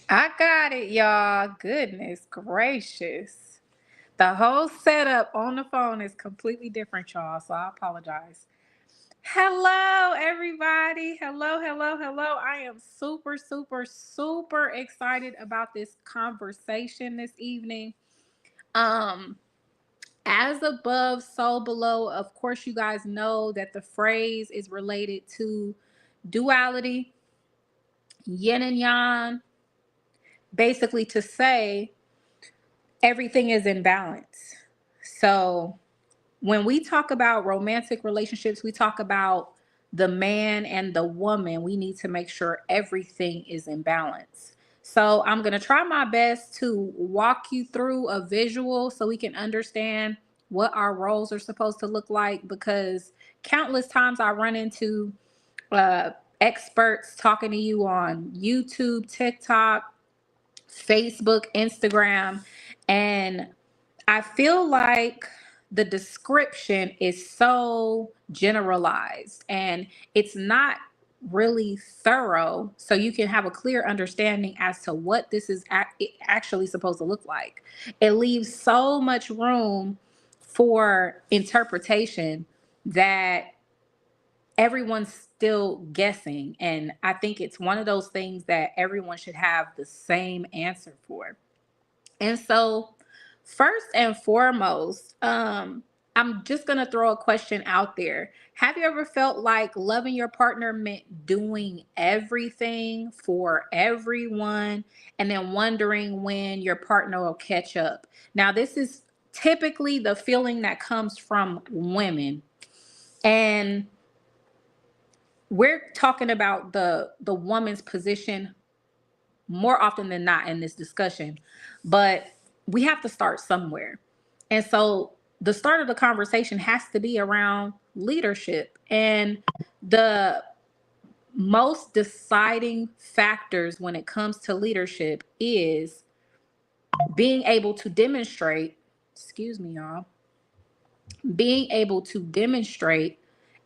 I got it, y'all. Goodness gracious. The whole setup on the phone is completely different, y'all. So I apologize. Hello, everybody. Hello, hello, hello. I am super, super, super excited about this conversation this evening. Um, as above, so below. Of course, you guys know that the phrase is related to duality, yin and yang, basically to say everything is in balance. So when we talk about romantic relationships, we talk about the man and the woman. We need to make sure everything is in balance. So I'm going to try my best to walk you through a visual so we can understand what our roles are supposed to look like, because countless times I run into uh, experts talking to you on YouTube, TikTok, Facebook, Instagram, and I feel like the description is so generalized and it's not really thorough, so you can have a clear understanding as to what this is actually supposed to look like. It leaves so much room for interpretation that everyone's still guessing, and I think it's one of those things that everyone should have the same answer for. And so, first and foremost, I'm just going to throw a question out there. Have you ever felt like loving your partner meant doing everything for everyone and then wondering when your partner will catch up? Now, this is typically the feeling that comes from women. And we're talking about the woman's position more often than not in this discussion, but we have to start somewhere. And so the start of the conversation has to be around leadership. And the most deciding factors when it comes to leadership is being able to demonstrate, excuse me, y'all, being able to demonstrate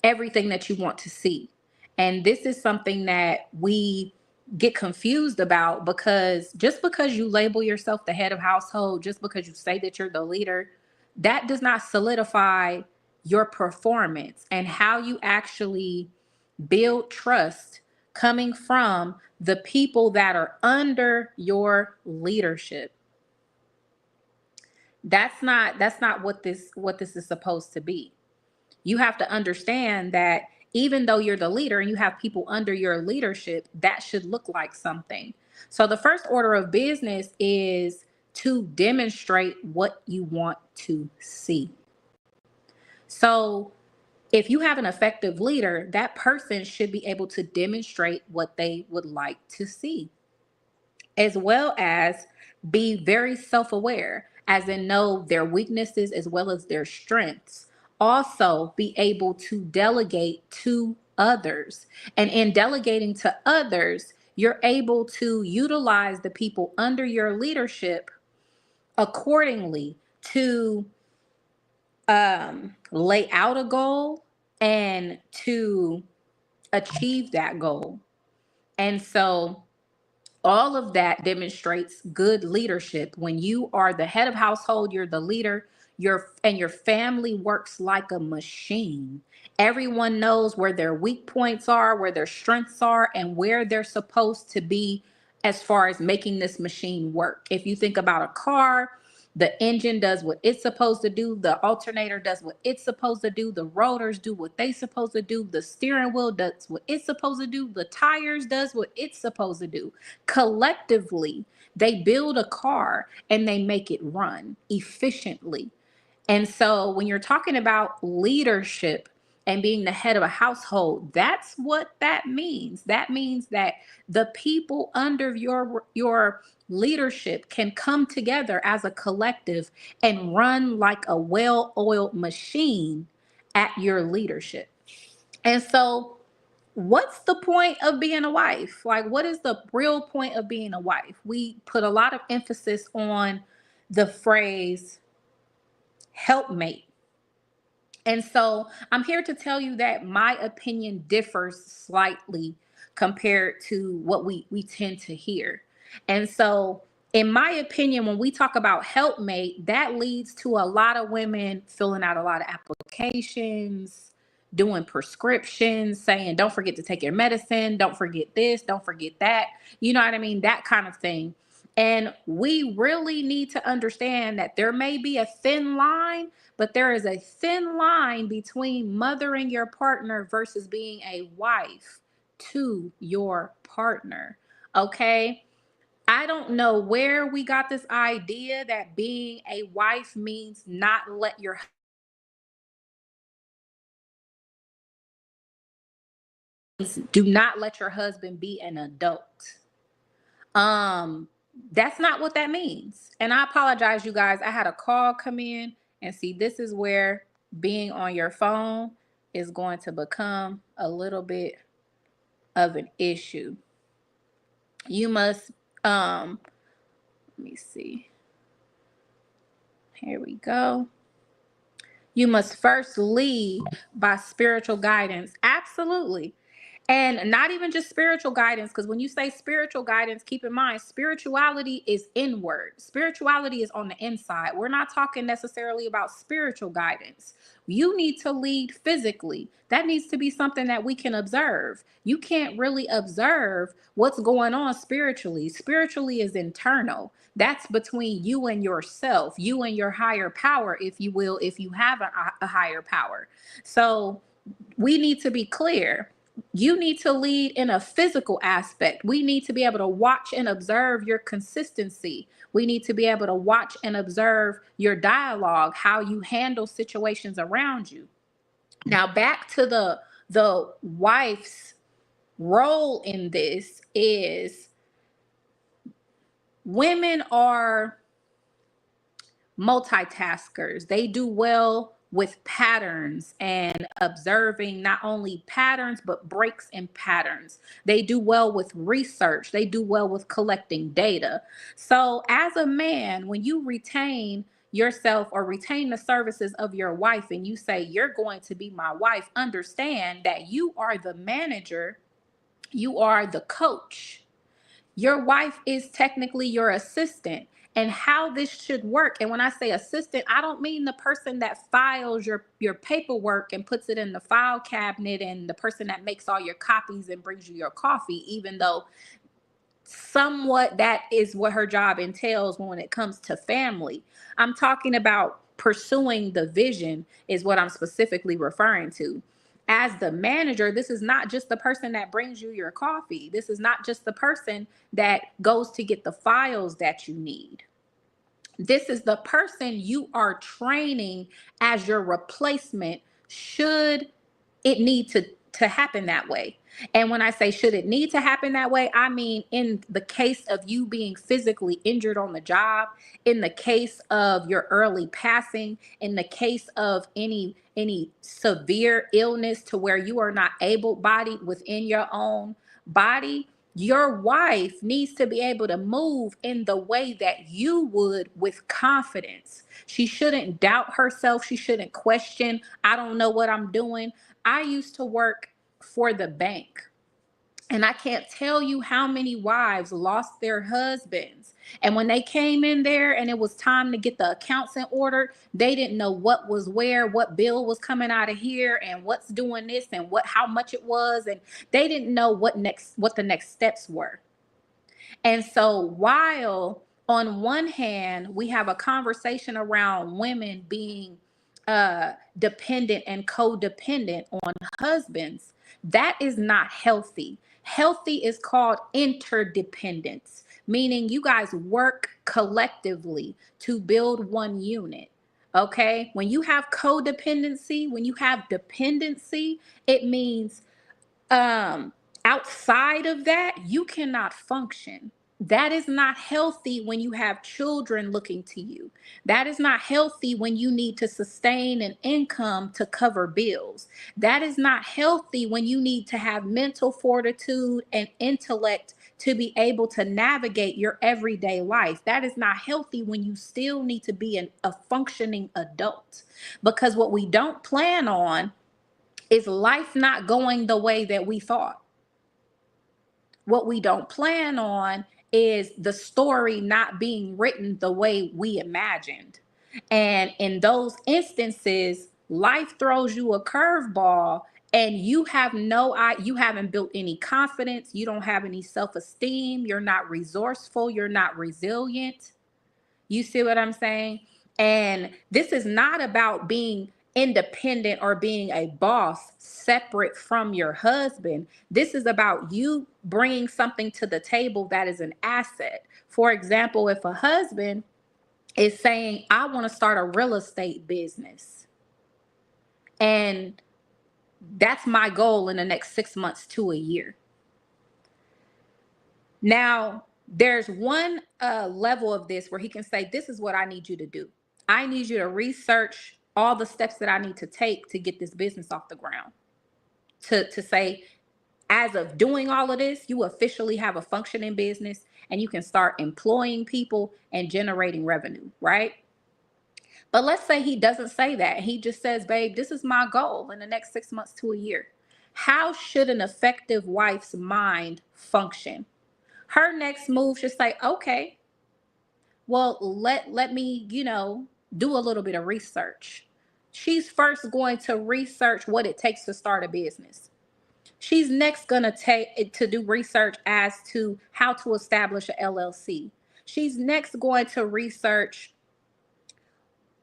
everything that you want to see. And this is something that we get confused about, because just because you label yourself the head of household, just because you say that you're the leader, that does not solidify your performance and how you actually build trust coming from the people that are under your leadership. That's not what this is supposed to be. You have to understand that even though you're the leader and you have people under your leadership, that should look like something. So the first order of business is to demonstrate what you want to see. So if you have an effective leader, that person should be able to demonstrate what they would like to see, as well as be very self aware, as in know their weaknesses as well as their strengths. Also, be able to delegate to others. And in delegating to others, you're able to utilize the people under your leadership accordingly to lay out a goal and to achieve that goal. And so, all of that demonstrates good leadership. When you are the head of household, you're the leader, your family works like a machine. Everyone knows where their weak points are, where their strengths are, and where they're supposed to be as far as making this machine work. If you think about a car, the engine does what it's supposed to do, the alternator does what it's supposed to do, the rotors do what they supposed to do, the steering wheel does what it's supposed to do, the tires does what it's supposed to do. Collectively, they build a car and they make it run efficiently. And so when you're talking about leadership and being the head of a household, that's what that means. That means that the people under your leadership can come together as a collective and run like a well-oiled machine at your leadership. And so what's the point of being a wife? Like, what is the real point of being a wife? We put a lot of emphasis on the phrase helpmate. And so I'm here to tell you that my opinion differs slightly compared to what we tend to hear. And so, in my opinion, when we talk about helpmate, that leads to a lot of women filling out a lot of applications, doing prescriptions, saying, don't forget to take your medicine, don't forget this, don't forget that. You know what I mean? That kind of thing. And we really need to understand that there may be a thin line, but there is a thin line between mothering your partner versus being a wife to your partner. Okay. I don't know where we got this idea that being a wife means not let your do not let your husband be an adult. Um, that's not what that means. And I apologize, you guys. I had a call come in, and see, this is where being on your phone is going to become a little bit of an issue. You must let me see. Here we go. You must first lead by spiritual guidance. Absolutely. And not even just spiritual guidance, because when you say spiritual guidance, keep in mind, spirituality is inward. Spirituality is on the inside. We're not talking necessarily about spiritual guidance. You need to lead physically. That needs to be something that we can observe. You can't really observe what's going on spiritually. Spiritually is internal. That's between you and yourself, you and your higher power, if you will, if you have a higher power. So we need to be clear. You need to lead in a physical aspect. We need to be able to watch and observe your consistency. We need to be able to watch and observe your dialogue, how you handle situations around you. Now, back to the wife's role in this is women are multitaskers. They do well with patterns and observing not only patterns, but breaks in patterns. They do well with research. They do well with collecting data. So, as a man, when you retain yourself or retain the services of your wife and you say, you're going to be my wife, understand that you are the manager, you are the coach. Your wife is technically your assistant. And how this should work, and when I say assistant, I don't mean the person that files your paperwork and puts it in the file cabinet, and the person that makes all your copies and brings you your coffee, even though somewhat that is what her job entails when it comes to family. I'm talking about pursuing the vision is what I'm specifically referring to. As the manager, this is not just the person that brings you your coffee. This is not just the person that goes to get the files that you need. This is the person you are training as your replacement should it need to happen that way. And when I say should it need to happen that way, I mean in the case of you being physically injured on the job, in the case of your early passing, in the case of any severe illness to where you are not able-bodied within your own body, your wife needs to be able to move in the way that you would with confidence. She shouldn't doubt herself. She shouldn't question, I don't know what I'm doing. I used to work for the bank, and I can't tell you how many wives lost their husbands. And when they came in there and it was time to get the accounts in order, they didn't know what was where, what bill was coming out of here, and what's doing this, and what how much it was, and they didn't know what the next steps were. And so, while on one hand, we have a conversation around women being dependent and codependent on husbands, that is not healthy. Healthy is called interdependence, meaning you guys work collectively to build one unit. Okay. When you have codependency, when you have dependency, it means um outside of that you cannot function. That is not healthy when you have children looking to you. That is not healthy when you need to sustain an income to cover bills. That is not healthy when you need to have mental fortitude and intellect to be able to navigate your everyday life. That is not healthy when you still need to be a functioning adult. Because what we don't plan on is life not going the way that we thought. What we don't plan on is the story not being written the way we imagined. And in those instances, life throws you a curveball and you have you haven't built any confidence, you don't have any self-esteem, you're not resourceful, you're not resilient. You see what I'm saying? And this is not about being independent or being a boss separate from your husband. This is about you bringing something to the table that is an asset. For example, if a husband is saying, I want to start a real estate business, and that's my goal in the next 6 months to a year. Now, there's one level of this where he can say, this is what I need you to do. I need you to research all the steps that I need to take to get this business off the ground. To say, as of doing all of this, you officially have a functioning business and you can start employing people and generating revenue, right? But let's say he doesn't say that. He just says, babe, this is my goal in the next 6 months to a year. How should an effective wife's mind function? Her next move should say, okay, well, let me, do a little bit of research. She's first going to research what it takes to start a business. She's next going to take to do research as to how to establish an LLC. She's next going to research,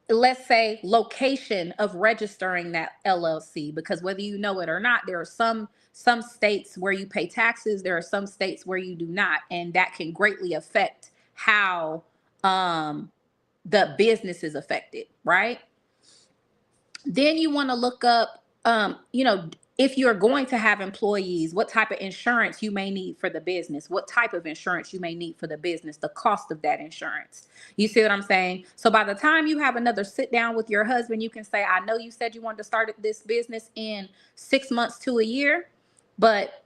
let's say, location of registering that LLC, because whether you know it or not, there are some states where you pay taxes, there are some states where you do not, and that can greatly affect how the business is affected, right? Then you want to look up, if you're going to have employees, what type of insurance you may need for the business, what type of insurance you may need for the business, the cost of that insurance. You see what I'm saying? So by the time you have another sit down with your husband, you can say, I know you said you wanted to start this business in 6 months to a year, but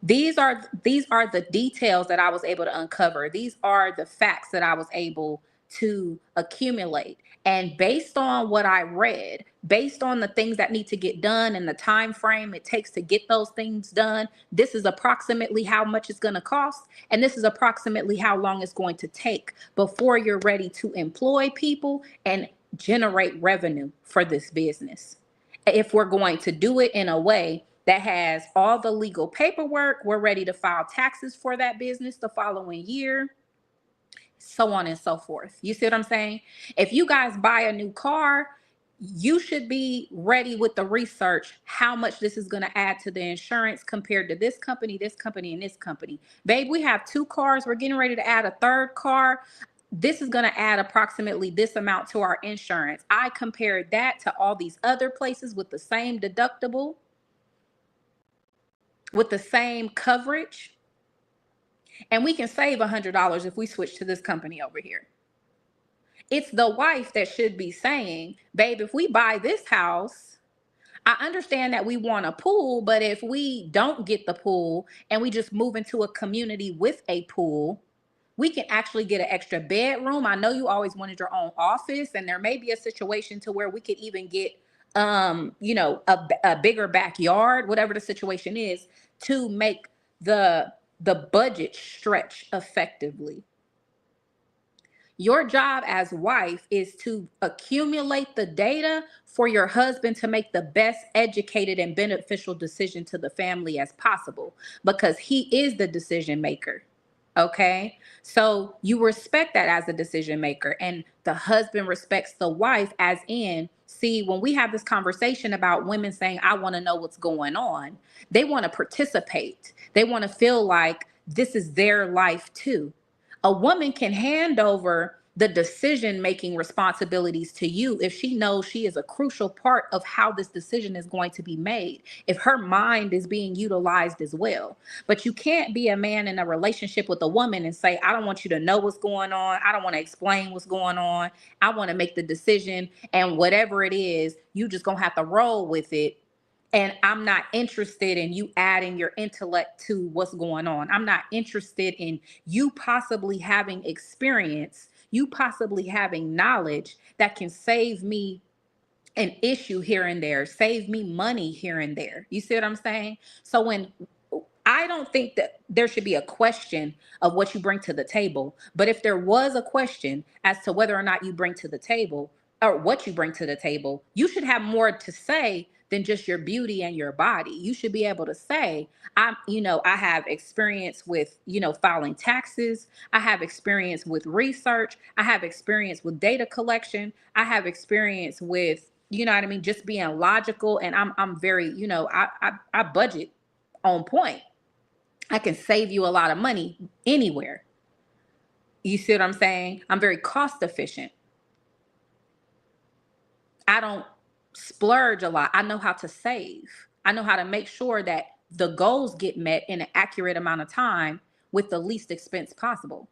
these are the details that I was able to uncover. These are the facts that I was able to accumulate. And based on what I read, based on the things that need to get done and the time frame it takes to get those things done, this is approximately how much it's going to cost. And this is approximately how long it's going to take before you're ready to employ people and generate revenue for this business. If we're going to do it in a way that has all the legal paperwork, we're ready to file taxes for that business the following year, so on and so forth. You see what I'm saying? If you guys buy a new car, you should be ready with the research, how much this is going to add to the insurance compared to this company, and this company. Babe, we have 2 cars. We're getting ready to add a 3rd car. This is going to add approximately this amount to our insurance. I compared that to all these other places with the same deductible, with the same coverage, and we can save $100 if we switch to this company over here. It's the wife that should be saying, babe, if we buy this house, I understand that we want a pool, but if we don't get the pool and we just move into a community with a pool, we can actually get an extra bedroom. I know you always wanted your own office, and there may be a situation to where we could even get, a bigger backyard, whatever the situation is, to make the budget stretch effectively. Your job as wife is to accumulate the data for your husband to make the best educated and beneficial decision to the family as possible, because he is the decision maker. Okay. So you respect that as a decision maker, and the husband respects the wife, as in, see, when we have this conversation about women saying, I want to know what's going on, they want to participate. They want to feel like this is their life too. A woman can hand over the decision-making responsibilities to you if she knows she is a crucial part of how this decision is going to be made, if her mind is being utilized as well. But you can't be a man in a relationship with a woman and say, I don't want you to know what's going on. I don't want to explain what's going on. I want to make the decision, and whatever it is, you just gonna have to roll with it. And I'm not interested in you adding your intellect to what's going on. I'm not interested in you possibly having experience, you possibly having knowledge that can save me an issue here and there, save me money here and there. You see what I'm saying? So when I don't think that there should be a question of what you bring to the table. But if there was a question as to whether or not you bring to the table or what you bring to the table, you should have more to say than just your beauty and your body. You should be able to say, I have experience with, filing taxes. I have experience with research. I have experience with data collection. I have experience with, just being logical. And I'm very, I budget on point. I can save you a lot of money anywhere. You see what I'm saying? I'm very cost efficient. I don't splurge a lot. I know how to save. I know how to make sure that the goals get met in an accurate amount of time with the least expense possible.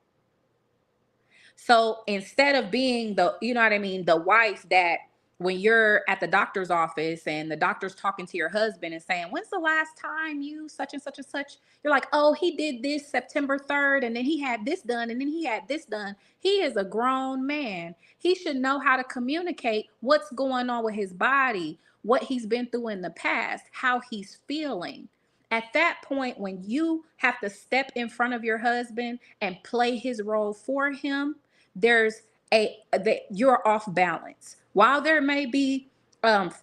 So instead of being the wife that when you're at the doctor's office and the doctor's talking to your husband and saying, when's the last time you such and such and such? You're like, oh, he did this September 3rd, and then he had this done, and then he had this done. He is a grown man. He should know how to communicate what's going on with his body, what he's been through in the past, how he's feeling. At that point, when you have to step in front of your husband and play his role for him, there's that you're off balance. While there may be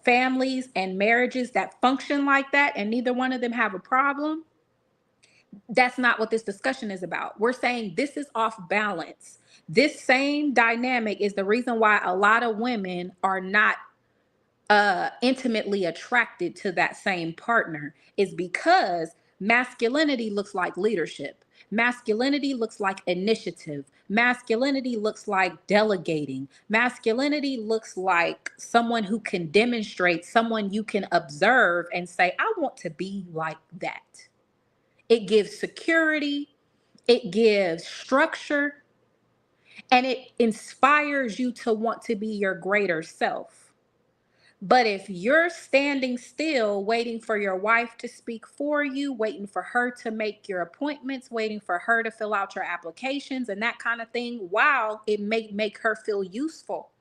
families and marriages that function like that, and neither one of them have a problem, that's not what this discussion is about. We're saying this is off balance. This same dynamic is the reason why a lot of women are not intimately attracted to that same partner, is because masculinity looks like leadership. Masculinity looks like initiative. Masculinity looks like delegating. Masculinity looks like someone who can demonstrate, someone you can observe and say, I want to be like that. It gives security, it gives structure, and it inspires you to want to be your greater self. But if you're standing still, waiting for your wife to speak for you, waiting for her to make your appointments, waiting for her to fill out your applications and that kind of thing, wow, it may make her feel useful.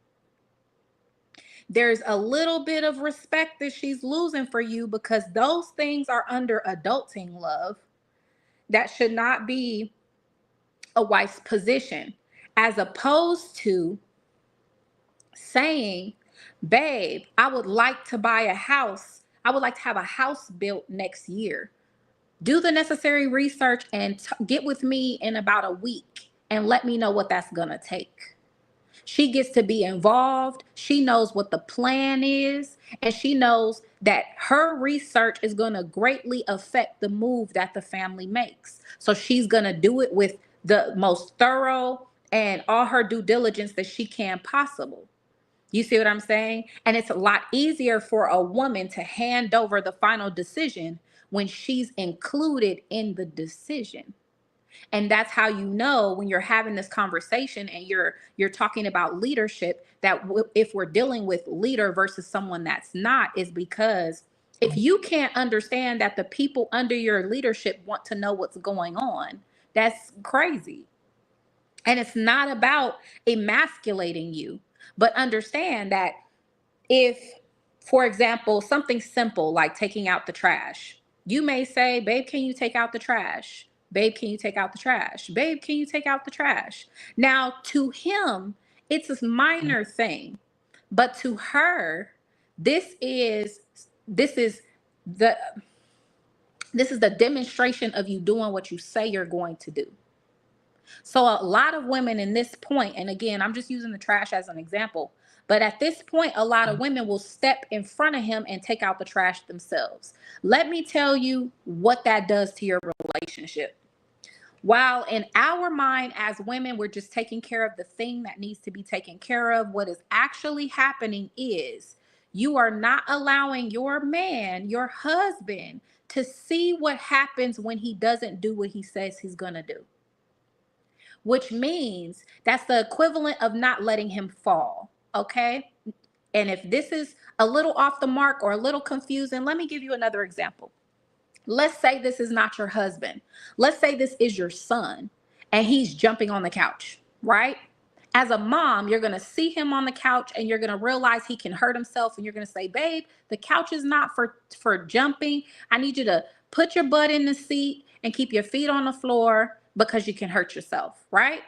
There's a little bit of respect that she's losing for you, because those things are under adulting love. That should not be a wife's position, as opposed to saying, babe, I would like to buy a house. I would like to have a house built next year. Do the necessary research and get with me in about a week and let me know what that's going to take. She gets to be involved. She knows what the plan is, and she knows that her research is going to greatly affect the move that the family makes. So she's going to do it with the most thorough and all her due diligence that she can possible. You see what I'm saying? And it's a lot easier for a woman to hand over the final decision when she's included in the decision. And that's how you know, when you're having this conversation and you're talking about leadership, that if we're dealing with leader versus someone that's not, is because if you can't understand that the people under your leadership want to know what's going on, that's crazy. And it's not about emasculating you, but understand that if, for example, something simple like taking out the trash, you may say, babe, can you take out the trash? Babe, can you take out the trash? Babe, can you take out the trash? Now, to him, it's a minor thing, but to her, this is the this is the demonstration of you doing what you say you're going to do. So a lot of women in this point, and again, I'm just using the trash as an example, but at this point, a lot of women will step in front of him and take out the trash themselves. Let me tell you what that does to your relationship. While in our mind as women, we're just taking care of the thing that needs to be taken care of, what is actually happening is you are not allowing your man, your husband, to see what happens when he doesn't do what he says he's going to do, which means that's the equivalent of not letting him fall. Okay. And if this is a little off the mark or a little confusing, let me give you another example. Let's say this is not your husband. Let's say this is your son and he's jumping on the couch, right? As a mom, you're going to see him on the couch and you're going to realize he can hurt himself. And you're going to say, babe, the couch is not for jumping. I need you to put your butt in the seat and keep your feet on the floor because you can hurt yourself, right?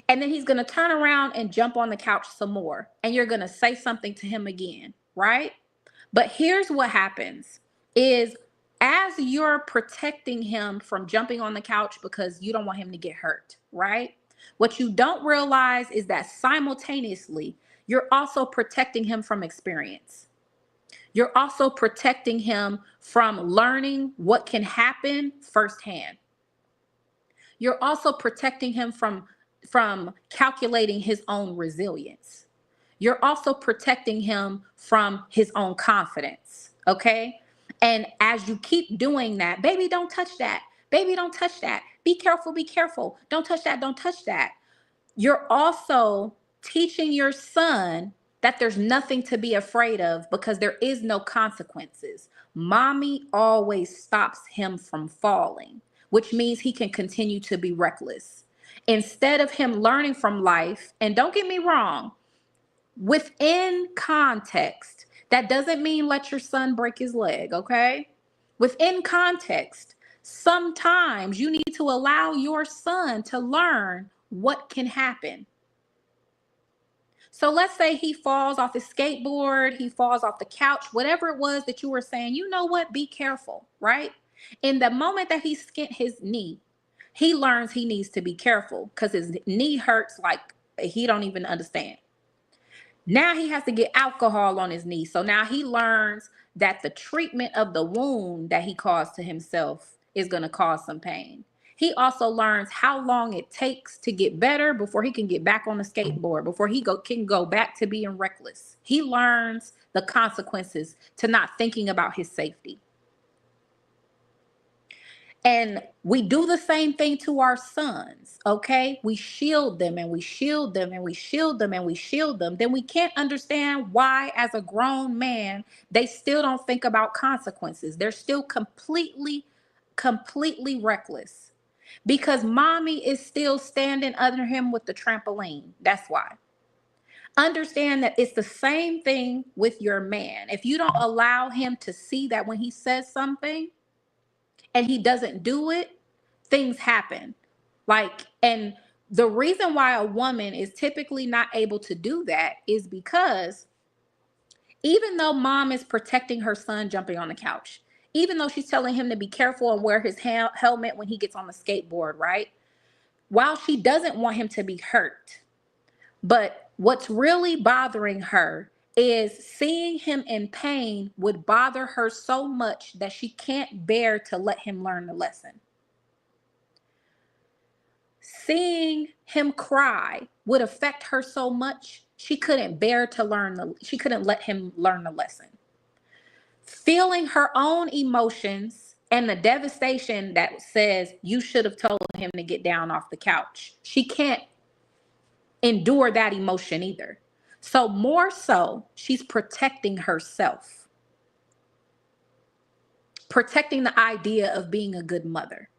And then he's going to turn around and jump on the couch some more. And you're going to say something to him again, right? But here's what happens is as you're protecting him from jumping on the couch because you don't want him to get hurt, right? What you don't realize is that simultaneously, you're also protecting him from experience. You're also protecting him from learning what can happen firsthand. You're also protecting him from calculating his own resilience. You're also protecting him from his own confidence, okay? And as you keep doing that, baby, don't touch that. Baby, don't touch that. Be careful, be careful. Don't touch that, don't touch that. You're also teaching your son that there's nothing to be afraid of because there is no consequences. Mommy always stops him from falling, which means he can continue to be reckless. Instead of him learning from life, and don't get me wrong, within context, that doesn't mean let your son break his leg, okay? Within context, sometimes you need to allow your son to learn what can happen. So let's say he falls off his skateboard, he falls off the couch, whatever it was that you were saying, you know what? Be careful, right? In the moment that he skint his knee, he learns he needs to be careful because his knee hurts like he don't even understand. Now he has to get alcohol on his knee. So now he learns that the treatment of the wound that he caused to himself is going to cause some pain. He also learns how long it takes to get better before he can get back on the skateboard, before he can go back to being reckless. He learns the consequences to not thinking about his safety. And we do the same thing to our sons, okay? We shield them and we shield them and we shield them and we shield them. Then we can't understand why, as a grown man, they still don't think about consequences. They're still completely reckless because mommy is still standing under him with the trampoline. That's why. Understand that it's the same thing with your man. If you don't allow him to see that when he says something, and he doesn't do it, things happen. And the reason why a woman is typically not able to do that is because even though mom is protecting her son jumping on the couch, even though she's telling him to be careful and wear his helmet when he gets on the skateboard, right? While she doesn't want him to be hurt, but what's really bothering her is seeing him in pain would bother her so much that she can't bear to let him learn the lesson. Seeing him cry would affect her so much she couldn't bear to she couldn't let him learn the lesson. Feeling her own emotions and the devastation that says you should have told him to get down off the couch. She can't endure that emotion either. So more so, she's protecting herself, protecting the idea of being a good mother.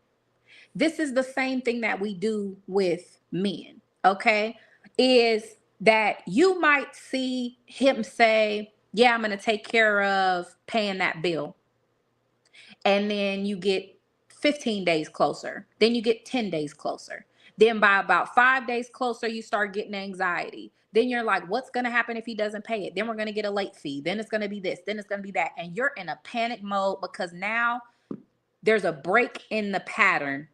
This is the same thing that we do with men, okay? Is that you might see him say, yeah, I'm going to take care of paying that bill. And then you get 15 days closer. Then you get 10 days closer. Then by about 5 days closer, you start getting anxiety. Then you're like, what's going to happen if he doesn't pay it? Then we're going to get a late fee. Then it's going to be this. Then it's going to be that. And you're in a panic mode because now there's a break in the pattern.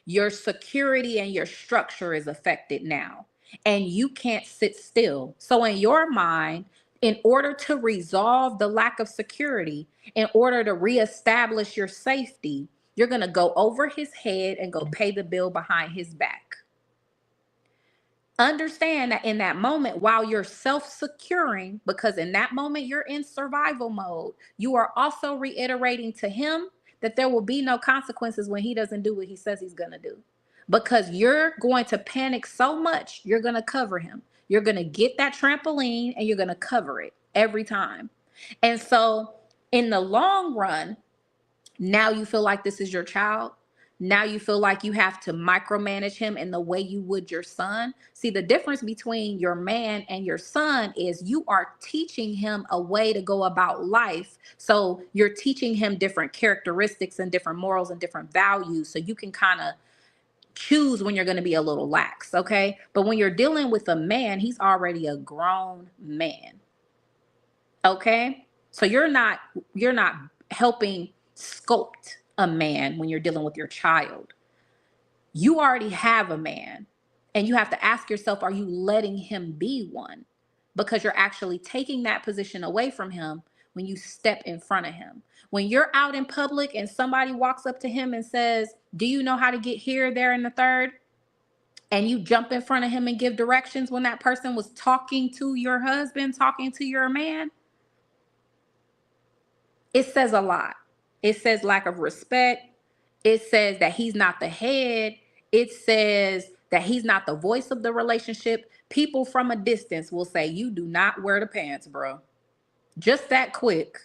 Your security and your structure is affected now. And you can't sit still. So in your mind, in order to resolve the lack of security, in order to reestablish your safety, you're going to go over his head and go pay the bill behind his back. Understand that in that moment, while you're self-securing, because in that moment you're in survival mode, you are also reiterating to him that there will be no consequences when he doesn't do what he says he's going to do. Because you're going to panic so much, you're going to cover him. You're going to get that trampoline and you're going to cover it every time. And so in the long run, now you feel like this is your child. Now you feel like you have to micromanage him in the way you would your son. See, the difference between your man and your son is you are teaching him a way to go about life. So you're teaching him different characteristics and different morals and different values. So you can kind of choose when you're going to be a little lax. Okay. But when you're dealing with a man, he's already a grown man. Okay. So you're not helping sculpt a man when you're dealing with your child. You already have a man, and you have to ask yourself, are you letting him be one? Because you're actually taking that position away from him when you step in front of him. When you're out in public and somebody walks up to him and says, do you know how to get here, there, and the third? And you jump in front of him and give directions when that person was talking to your husband, talking to your man, it says a lot. It says lack of respect. It says that he's not the head. It says that he's not the voice of the relationship. People from a distance will say, you do not wear the pants, bro. Just that quick.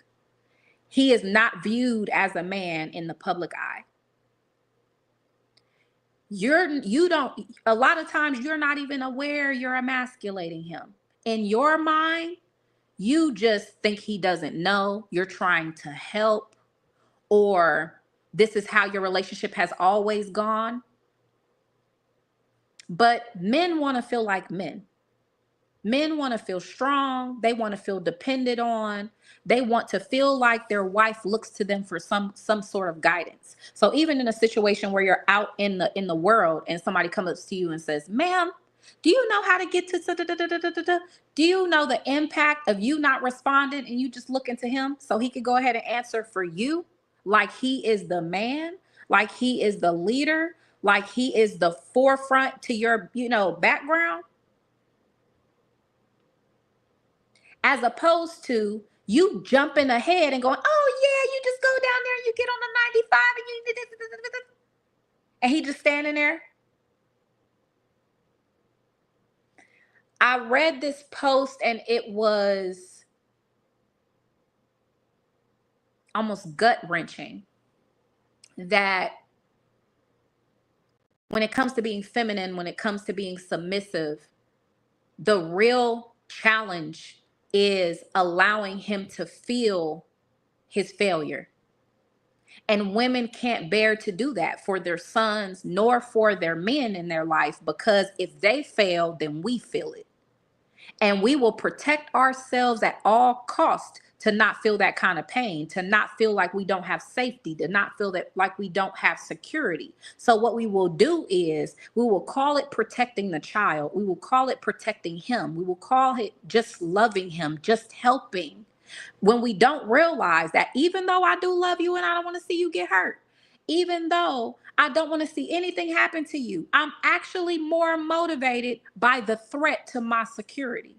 He is not viewed as a man in the public eye. A lot of times you're not even aware you're emasculating him. In your mind, you just think he doesn't know. You're trying to help, or this is how your relationship has always gone. But men want to feel like men. Men want to feel strong. They want to feel depended on. They want to feel like their wife looks to them for some sort of guidance. So even in a situation where you're out in the world and somebody comes up to you and says, ma'am, do you know how to get to da, da, da, da, da, da, da? Do you know the impact of you not responding and you just looking to him so he could go ahead and answer for you, like he is the man, like he is the leader, like he is the forefront to your, background? As opposed to you jumping ahead and going, oh yeah, you just go down there and you get on the 95 and you, and he just standing there. I read this post and it was almost gut wrenching that when it comes to being feminine, when it comes to being submissive, the real challenge is allowing him to feel his failure. And women can't bear to do that for their sons nor for their men in their life, because if they fail, then we feel it. And we will protect ourselves at all costs to not feel that kind of pain, to not feel like we don't have safety, to not feel that like we don't have security. So what we will do is we will call it protecting the child. We will call it protecting him. We will call it just loving him, just helping. When we don't realize that even though I do love you and I don't want to see you get hurt, even though I don't want to see anything happen to you, I'm actually more motivated by the threat to my security.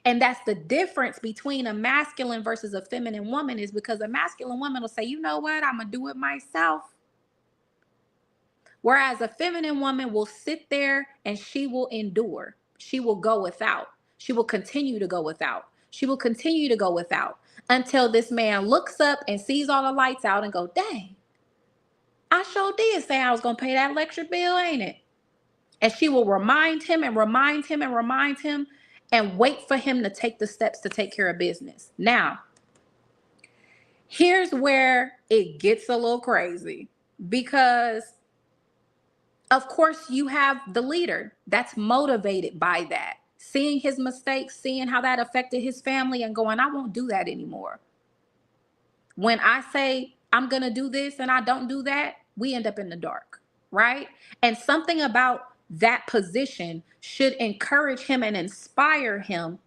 And that's the difference between a masculine versus a feminine woman, is because a masculine woman will say, you know what, I'm going to do it myself. Whereas a feminine woman will sit there and she will endure. She will go without. She will continue to go without. She will continue to go without until this man looks up and sees all the lights out and go, dang, I sure did say I was going to pay that electric bill, ain't it? And she will remind him and remind him and remind him and wait for him to take the steps to take care of business. Now, here's where it gets a little crazy, because of course you have the leader that's motivated by that, seeing his mistakes, seeing how that affected his family and going, I won't do that anymore. When I say I'm going to do this and I don't do that, we end up in the dark, right? And something about that position should encourage him and inspire him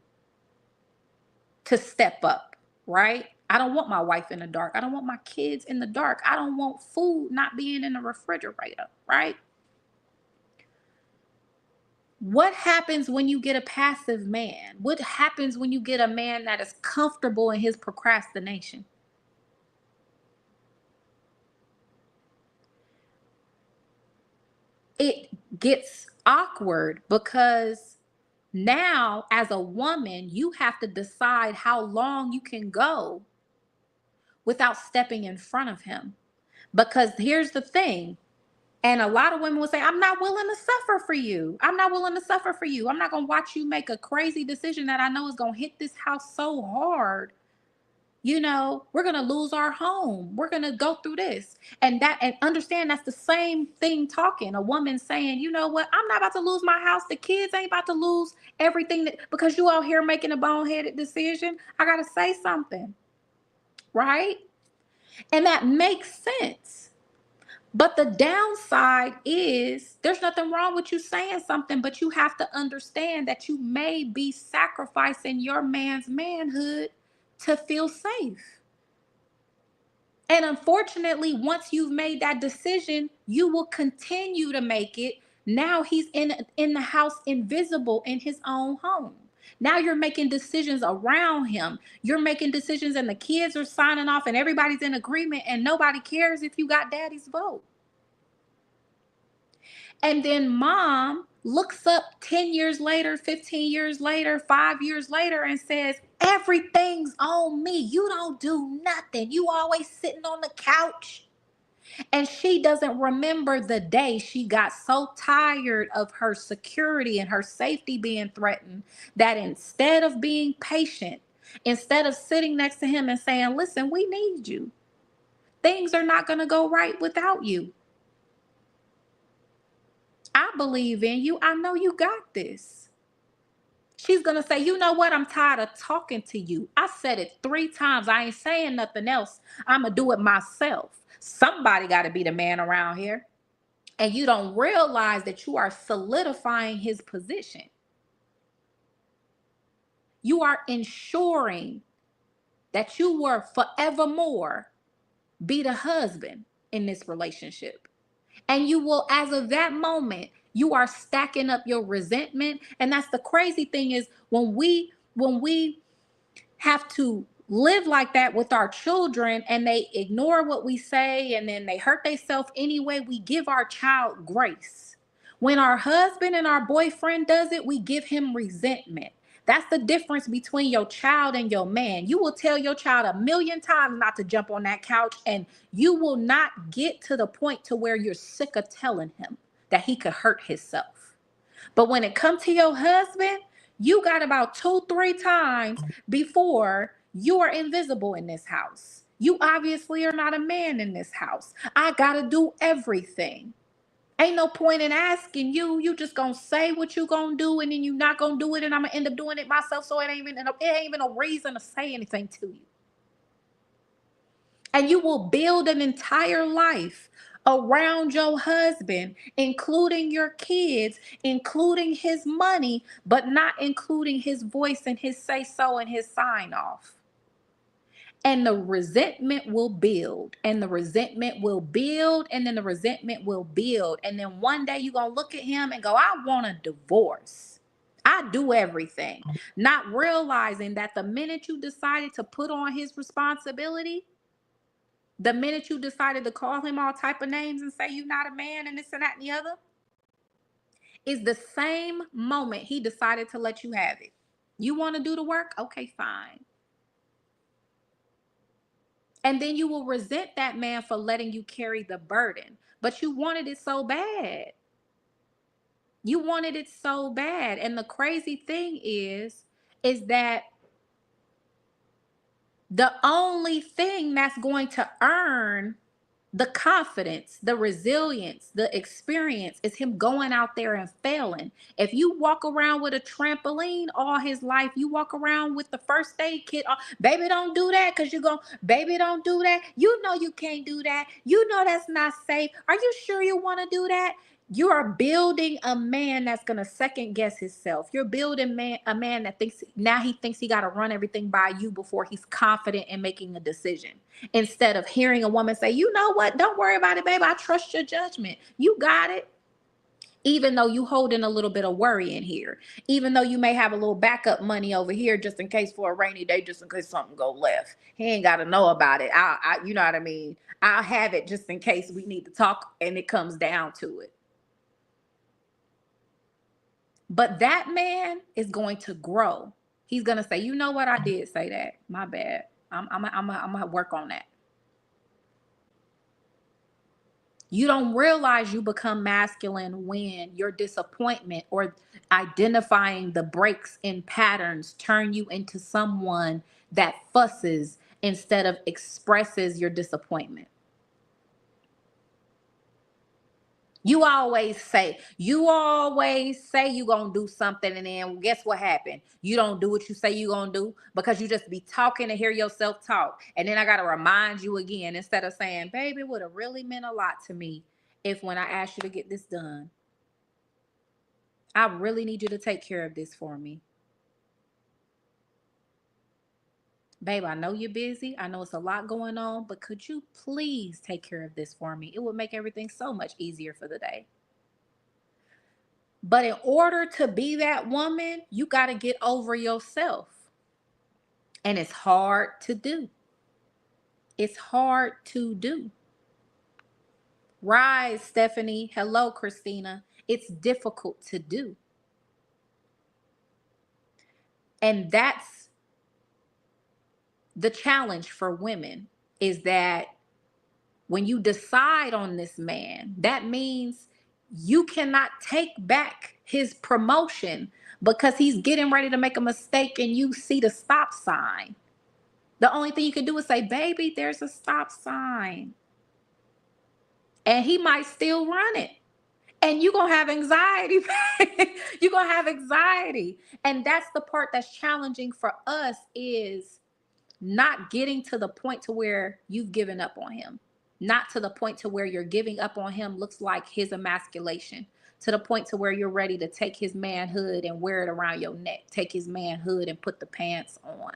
to step up, right? I don't want my wife in the dark. I don't want my kids in the dark. I don't want food not being in the refrigerator, right? What happens when you get a passive man? What happens when you get a man that is comfortable in his procrastination? It gets awkward, because now as a woman, you have to decide how long you can go without stepping in front of him. Because here's the thing. And a lot of women will say, I'm not willing to suffer for you. I'm not willing to suffer for you. I'm not going to watch you make a crazy decision that I know is going to hit this house so hard. You know, we're going to lose our home. We're going to go through this. And understand that's the same thing talking. A woman saying, you know what? I'm not about to lose my house. The kids ain't about to lose everything because you out here making a boneheaded decision. I got to say something. Right? And that makes sense. But the downside is there's nothing wrong with you saying something, but you have to understand that you may be sacrificing your man's manhood to feel safe. And unfortunately, once you've made that decision, you will continue to make it. Now he's in the house invisible in his own home. Now you're making decisions around him. You're making decisions and the kids are signing off and everybody's in agreement and nobody cares if you got daddy's vote. And then mom looks up 10 years later, 15 years later, 5 years later, and says, everything's on me. You don't do nothing. You always sitting on the couch. And she doesn't remember the day she got so tired of her security and her safety being threatened that instead of being patient, instead of sitting next to him and saying, listen, we need you. Things are not going to go right without you. I believe in you. I know you got this. She's going to say, you know what? I'm tired of talking to you. I said it 3 times. I ain't saying nothing else. I'm going to do it myself. Somebody got to be the man around here. And you don't realize that you are solidifying his position. You are ensuring that you will forevermore be the husband in this relationship. And you will, as of that moment, you are stacking up your resentment. And that's the crazy thing is when we have to live like that with our children and they ignore what we say and then they hurt themselves anyway, we give our child grace. When our husband and our boyfriend does it, we give him resentment. That's the difference between your child and your man. You will tell your child 1,000,000 times not to jump on that couch, and you will not get to the point to where you're sick of telling him that he could hurt himself. But when it comes to your husband, you got about 2-3 times before you are invisible in this house. You obviously are not a man in this house. I got to do everything. Ain't no point in asking you. You just gonna say what you gonna do, and then you not gonna do it, and I'm gonna end up doing it myself. So it ain't even a reason to say anything to you. And you will build an entire life around your husband, including your kids, including his money, but not including his voice and his say so and his sign off. And the resentment will build, and the resentment will build, and then the resentment will build. And then one day you're going to look at him and go, I want a divorce. I do everything. Not realizing that the minute you decided to put on his responsibility, the minute you decided to call him all type of names and say you're not a man and this and that and the other, is the same moment he decided to let you have it. You want to do the work? Okay, fine. And then you will resent that man for letting you carry the burden. But you wanted it so bad. You wanted it so bad. And the crazy thing is that the only thing that's going to earn the confidence, the resilience, the experience is him going out there and failing. If you walk around with a trampoline all his life, you walk around with the first aid kit, baby, don't do that because you're going, baby, don't do that. You know you can't do that. You know that's not safe. Are you sure you want to do that? You are building a man that's going to second guess himself. You're building a man that he thinks he got to run everything by you before he's confident in making a decision. Instead of hearing a woman say, you know what? Don't worry about it, babe. I trust your judgment. You got it. Even though you holding a little bit of worry in here, even though you may have a little backup money over here just in case for a rainy day, just in case something go left. He ain't got to know about it. You know what I mean? I'll have it just in case we need to talk and it comes down to it. But that man is going to grow. He's going to say, you know what? I did say that. My bad. I'm going to work on that. You don't realize you become masculine when your disappointment or identifying the breaks in patterns turn you into someone that fusses instead of expresses your disappointment. You always say you gonna do something, and then guess what happened? You don't do what you say you gonna do because you just be talking to hear yourself talk. And then I gotta remind you again, instead of saying, baby, it would have really meant a lot to me if when I asked you to get this done, I really need you to take care of this for me. Babe, I know you're busy. I know it's a lot going on, but could you please take care of this for me? It would make everything so much easier for the day. But in order to be that woman, you got to get over yourself. And it's hard to do. It's hard to do. Rise, Stephanie. Hello, Christina. It's difficult to do. And that's the challenge for women, is that when you decide on this man, that means you cannot take back his promotion because he's getting ready to make a mistake and you see the stop sign. The only thing you can do is say, baby, there's a stop sign. And he might still run it. And you're going to have anxiety. You're going to have anxiety. And that's the part that's challenging for us, is not getting to the point to where you've given up on him. Not to the point to where you're giving up on him looks like his emasculation. To the point to where you're ready to take his manhood and wear it around your neck. Take his manhood and put the pants on.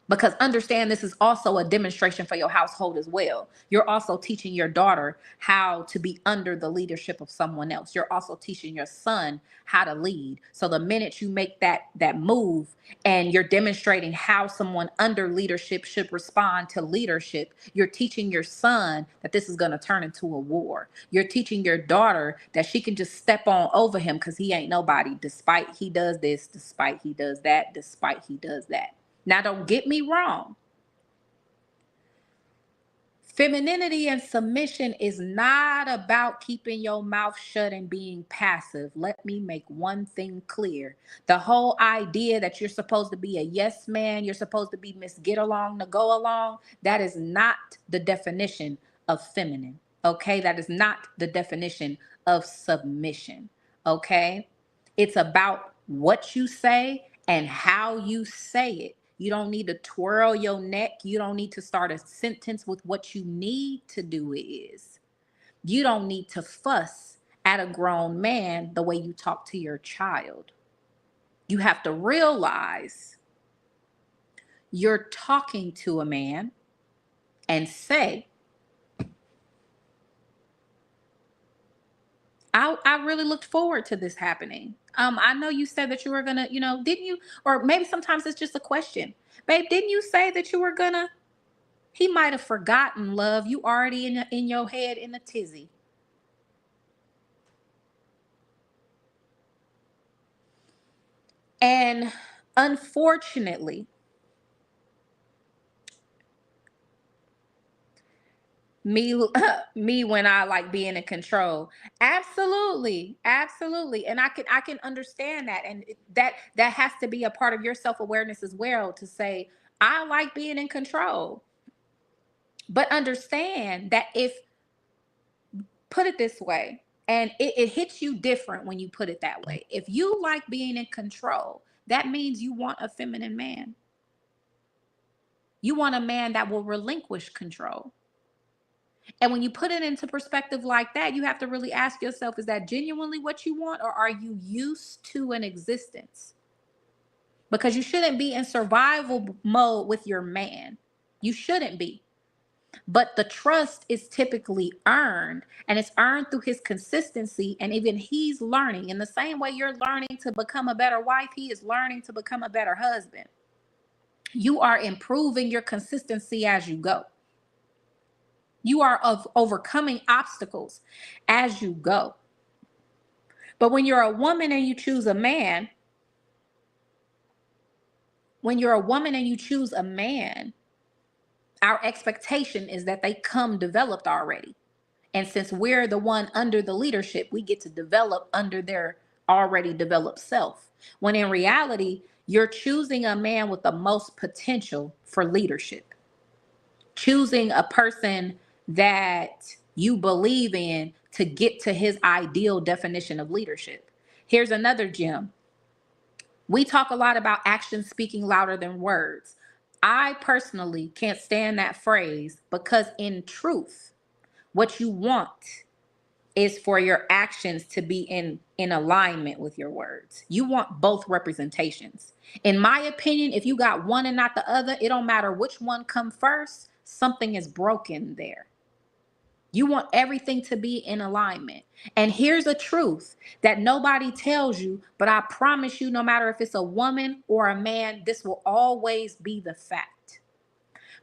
Because understand, this is also a demonstration for your household as well. You're also teaching your daughter how to be under the leadership of someone else. You're also teaching your son how to lead. So the minute you make that move and you're demonstrating how someone under leadership should respond to leadership, you're teaching your son that this is going to turn into a war. You're teaching your daughter that she can just step on over him because he ain't nobody, despite he does this, despite he does that, despite he does that. Now, don't get me wrong. Femininity and submission is not about keeping your mouth shut and being passive. Let me make one thing clear. The whole idea that you're supposed to be a yes man, you're supposed to be Miss Get Along to go along, that is not the definition of feminine. Okay? That is not the definition of submission. Okay? It's about what you say and how you say it. You don't need to twirl your neck. You don't need to start a sentence with what you need to do is. You don't need to fuss at a grown man the way you talk to your child. You have to realize you're talking to a man and say, I really looked forward to this happening. I know you said that you were gonna, didn't you? Or maybe sometimes it's just a question. Babe, didn't you say that you were gonna? He might have forgotten, love. You already in your head in a tizzy. And unfortunately, me me when I like being in control. Absolutely. Absolutely. And I can understand that. And that has to be a part of your self-awareness as well, to say, I like being in control. But understand that, if put it this way, and it hits you different when you put it that way. If you like being in control, that means you want a feminine man. You want a man that will relinquish control. And when you put it into perspective like that, you have to really ask yourself, is that genuinely what you want, or are you used to an existence? Because you shouldn't be in survival mode with your man. You shouldn't be. But the trust is typically earned, and it's earned through his consistency. And even he's learning in the same way you're learning to become a better wife, he is learning to become a better husband. You are improving your consistency as you go. You are overcoming obstacles as you go. But when you're a woman and you choose a man, our expectation is that they come developed already. And since we're the one under the leadership, we get to develop under their already developed self. When in reality, you're choosing a man with the most potential for leadership, choosing a person that you believe in to get to his ideal definition of leadership. Here's another gem. We talk a lot about actions speaking louder than words. I personally can't stand that phrase because, in truth, what you want is for your actions to be in alignment with your words. You want both representations. In my opinion, if you got one and not the other, it don't matter which one come first, something is broken there. You want everything to be in alignment. And here's a truth that nobody tells you, but I promise you, no matter if it's a woman or a man, this will always be the fact.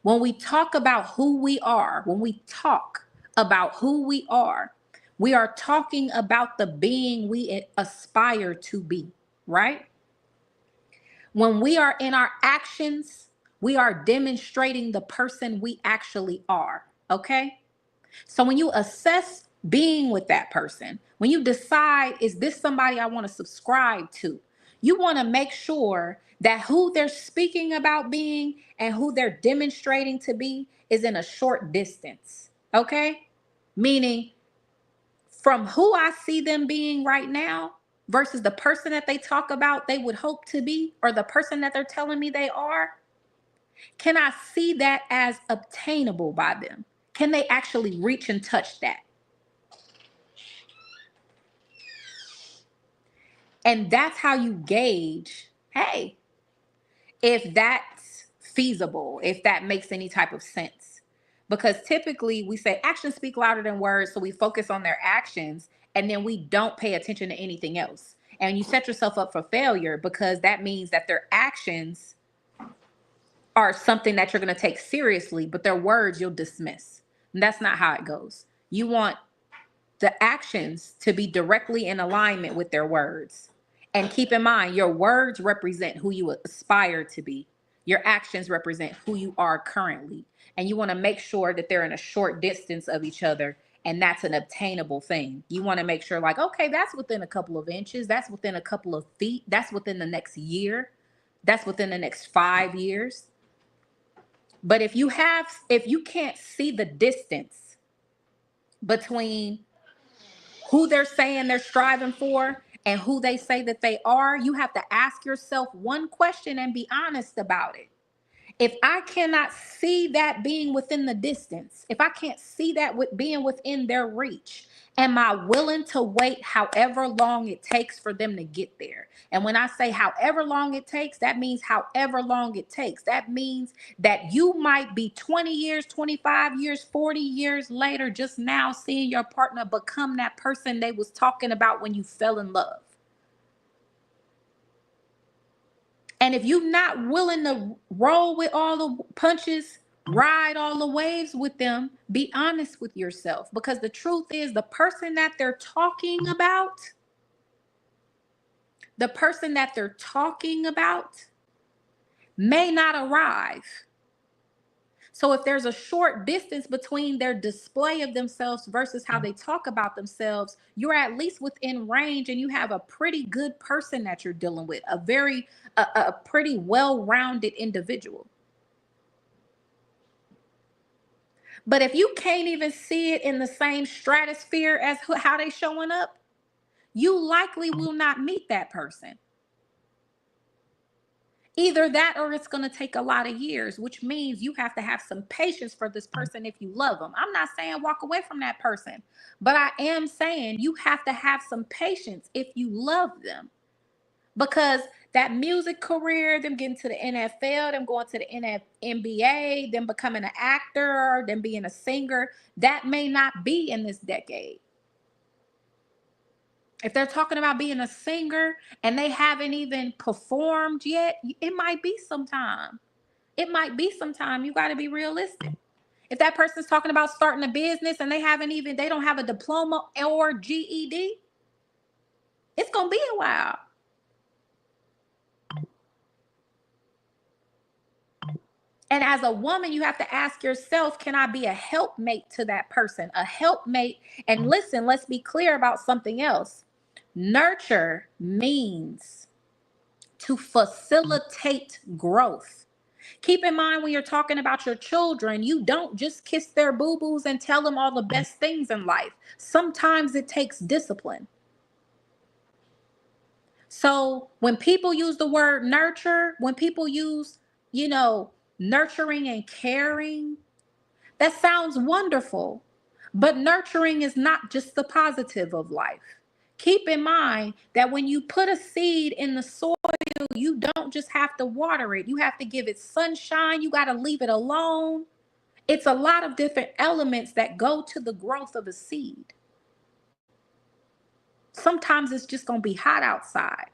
When we talk about who we are, we are talking about the being we aspire to be, right? When we are in our actions, we are demonstrating the person we actually are, okay? So when you assess being with that person, when you decide, is this somebody I want to subscribe to? You want to make sure that who they're speaking about being and who they're demonstrating to be is in a short distance. Okay? Meaning from who I see them being right now versus the person that they talk about they would hope to be, or the person that they're telling me they are, can I see that as obtainable by them? Can they actually reach and touch that? And that's how you gauge, hey, if that's feasible, if that makes any type of sense. Because typically we say actions speak louder than words, so we focus on their actions and then we don't pay attention to anything else. And you set yourself up for failure because that means that their actions are something that you're going to take seriously, but their words you'll dismiss. And that's not how it goes. You want the actions to be directly in alignment with their words. And keep in mind, your words represent who you aspire to be. Your actions represent who you are currently. And you want to make sure that they're in a short distance of each other. And that's an obtainable thing. You want to make sure, like, okay, that's within a couple of inches. That's within a couple of feet. That's within the next year. That's within the next 5 years. But if you can't see the distance between who they're saying they're striving for and who they say that they are, you have to ask yourself one question and be honest about it. If I cannot see that being within the distance, if I can't see that with being within their reach, am I willing to wait however long it takes for them to get there? And when I say however long it takes, that means however long it takes. That means that you might be 20 years, 25 years, 40 years later, just now seeing your partner become that person they was talking about when you fell in love. And if you're not willing to roll with all the punches, ride all the waves with them, be honest with yourself. Because the truth is, the person that they're talking about may not arrive. So if there's a short distance between their display of themselves versus how they talk about themselves, you're at least within range and you have a pretty good person that you're dealing with, a pretty well-rounded individual. But if you can't even see it in the same stratosphere as how they showing up, you likely will not meet that person. Either that or it's going to take a lot of years, which means you have to have some patience for this person if you love them. I'm not saying walk away from that person, but I am saying you have to have some patience if you love them. Because that music career, them getting to the NFL, them going to the NBA, them becoming an actor, them being a singer, that may not be in this decade. If they're talking about being a singer and they haven't even performed yet, it might be some time. It might be some time. You got to be realistic. If that person's talking about starting a business and they don't have a diploma or GED, it's going to be a while. And as a woman, you have to ask yourself, can I be a helpmate to that person? A helpmate. And listen, let's be clear about something else. Nurture means to facilitate growth. Keep in mind when you're talking about your children, you don't just kiss their boo-boos and tell them all the best things in life. Sometimes it takes discipline. So when people use the word nurture, when people use, nurturing and caring, that sounds wonderful. But nurturing is not just the positive of life. Keep in mind that when you put a seed in the soil, you don't just have to water it. You have to give it sunshine. You got to leave it alone. It's a lot of different elements that go to the growth of a seed. Sometimes it's just going to be hot outside.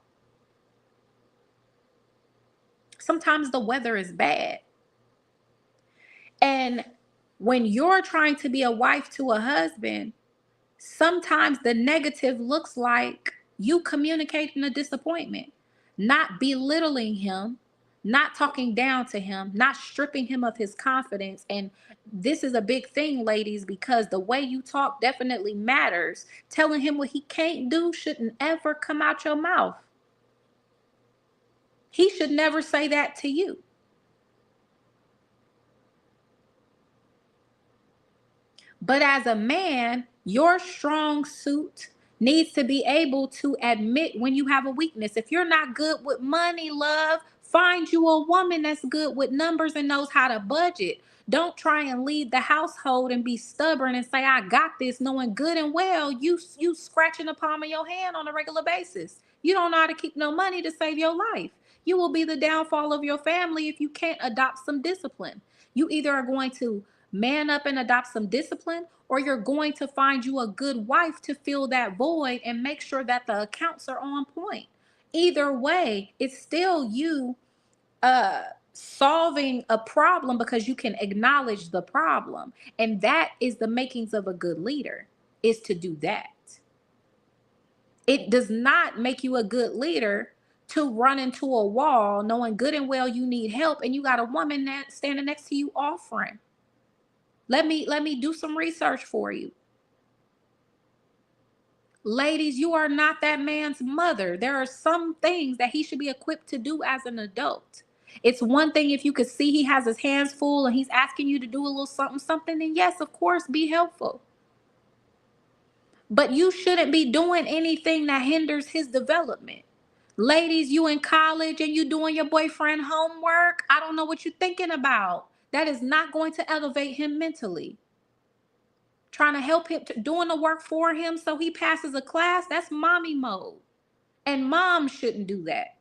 Sometimes the weather is bad. And when you're trying to be a wife to a husband, sometimes the negative looks like you communicating a disappointment, not belittling him, not talking down to him, not stripping him of his confidence. And this is a big thing, ladies, because the way you talk definitely matters. Telling him what he can't do shouldn't ever come out your mouth. He should never say that to you. But as a man, your strong suit needs to be able to admit when you have a weakness. If you're not good with money, love, find you a woman that's good with numbers and knows how to budget. Don't try and lead the household and be stubborn and say, I got this, knowing good and well you scratching the palm of your hand on a regular basis. You don't know how to keep no money to save your life. You will be the downfall of your family if you can't adopt some discipline. You either are going to man up and adopt some discipline, or you're going to find you a good wife to fill that void and make sure that the accounts are on point. Either way, it's still you solving a problem because you can acknowledge the problem. And that is the makings of a good leader, is to do that. It does not make you a good leader to run into a wall knowing good and well you need help and you got a woman that standing next to you offering. Let me do some research for you. Ladies, you are not that man's mother. There are some things that he should be equipped to do as an adult. It's one thing if you could see he has his hands full and he's asking you to do a little something, then yes, of course, be helpful. But you shouldn't be doing anything that hinders his development. Ladies, you in college and you doing your boyfriend homework, I don't know what you're thinking about. That is not going to elevate him mentally. Trying to help him, doing the work for him so he passes a class, that's mommy mode. And mom shouldn't do that.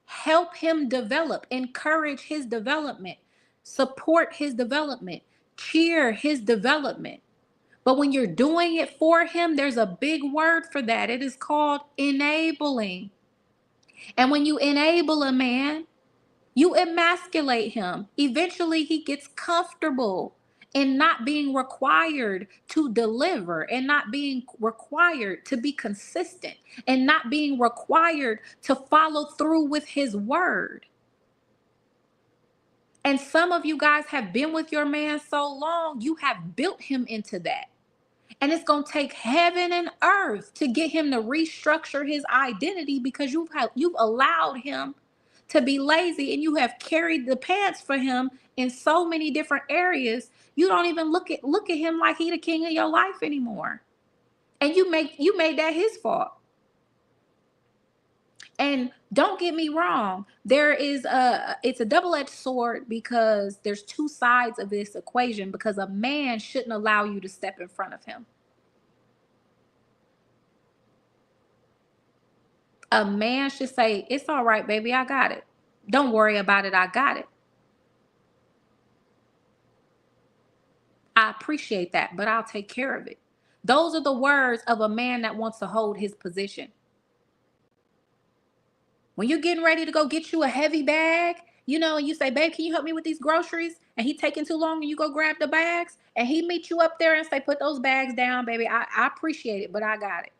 Help him develop, encourage his development, support his development, cheer his development. But when you're doing it for him, there's a big word for that. It is called enabling. And when you enable a man, you emasculate him. Eventually, he gets comfortable in not being required to deliver and not being required to be consistent and not being required to follow through with his word. And some of you guys have been with your man so long, you have built him into that. And it's going to take heaven and earth to get him to restructure his identity because you've allowed him to be lazy and you have carried the pants for him in so many different areas. You don't even look at him like he the king of your life anymore. And you made that his fault. And don't get me wrong, it's a double-edged sword because there's two sides of this equation, because a man shouldn't allow you to step in front of him. A man should say, it's all right, baby, I got it. Don't worry about it, I got it. I appreciate that, but I'll take care of it. Those are the words of a man that wants to hold his position. When you're getting ready to go get you a heavy bag, and you say, babe, can you help me with these groceries? And he taking too long and you go grab the bags and he meet you up there and say, put those bags down, baby. I appreciate it, but I got it.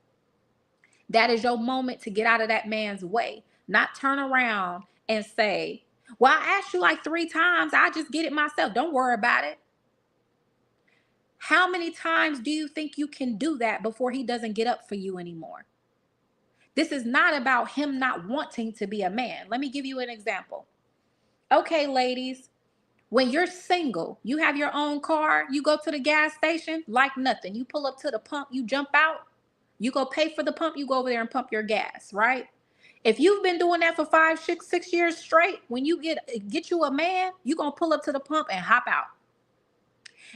That is your moment to get out of that man's way. not turn around and say, well, I asked you like 3 times. I just get it myself. Don't worry about it. How many times do you think you can do that before he doesn't get up for you anymore? This is not about him not wanting to be a man. Let me give you an example. Okay, ladies, when you're single, you have your own car, you go to the gas station, like nothing. You pull up to the pump, you jump out, you go pay for the pump, you go over there and pump your gas, right? If you've been doing that for 5, 6 years straight, when you get you a man, you're gonna pull up to the pump and hop out.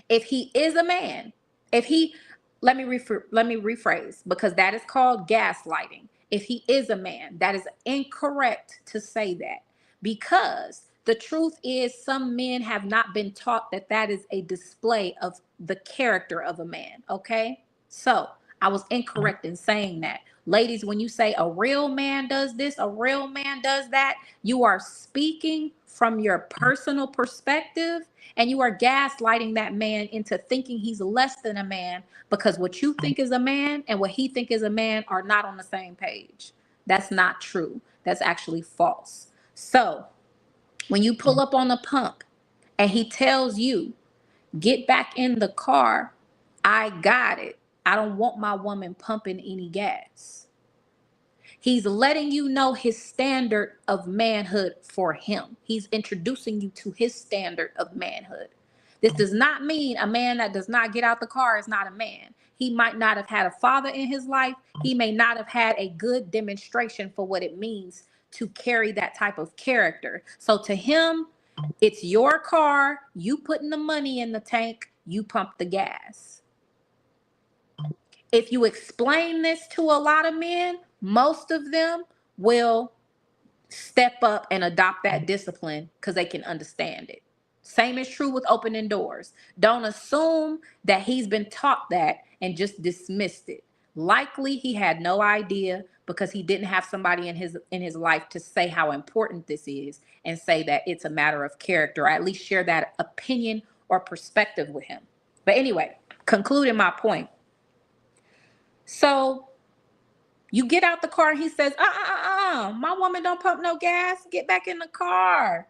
If he is a man, if he, let me rephrase, because that is called gaslighting. If he is a man, that is incorrect to say that, because the truth is some men have not been taught that that is a display of the character of a man. Okay, so I was incorrect in saying that. Ladies, when you say a real man does this, a real man does that, you are speaking from your personal perspective, and you are gaslighting that man into thinking he's less than a man, because what you think is a man and what he think is a man are not on the same page. That's not true. That's actually false. So when you pull up on the pump and he tells you, get back in the car, I got it. I don't want my woman pumping any gas. He's letting you know his standard of manhood for him. He's introducing you to his standard of manhood. This does not mean a man that does not get out the car is not a man. He might not have had a father in his life. He may not have had a good demonstration for what it means to carry that type of character. So to him, it's your car, you putting the money in the tank, you pump the gas. If you explain this to a lot of men, most of them will step up and adopt that discipline because they can understand it. Same is true with opening doors. Don't assume that he's been taught that and just dismissed it. Likely he had no idea because he didn't have somebody in his life to say how important this is and say that it's a matter of character, or at least share that opinion or perspective with him. But anyway, concluding my point. So you get out the car and he says, my woman don't pump no gas. Get back in the car.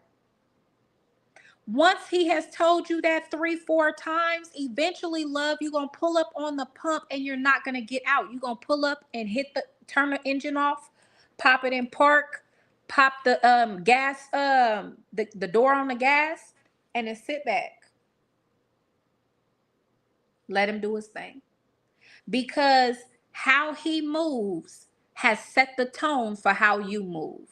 Once he has told you that 3, 4 times, eventually, love, you're going to pull up on the pump and you're not going to get out. You're going to pull up and turn the engine off, pop it in park, pop the gas, the door on the gas, and then sit back. Let him do his thing. Because how he moves has set the tone for how you move.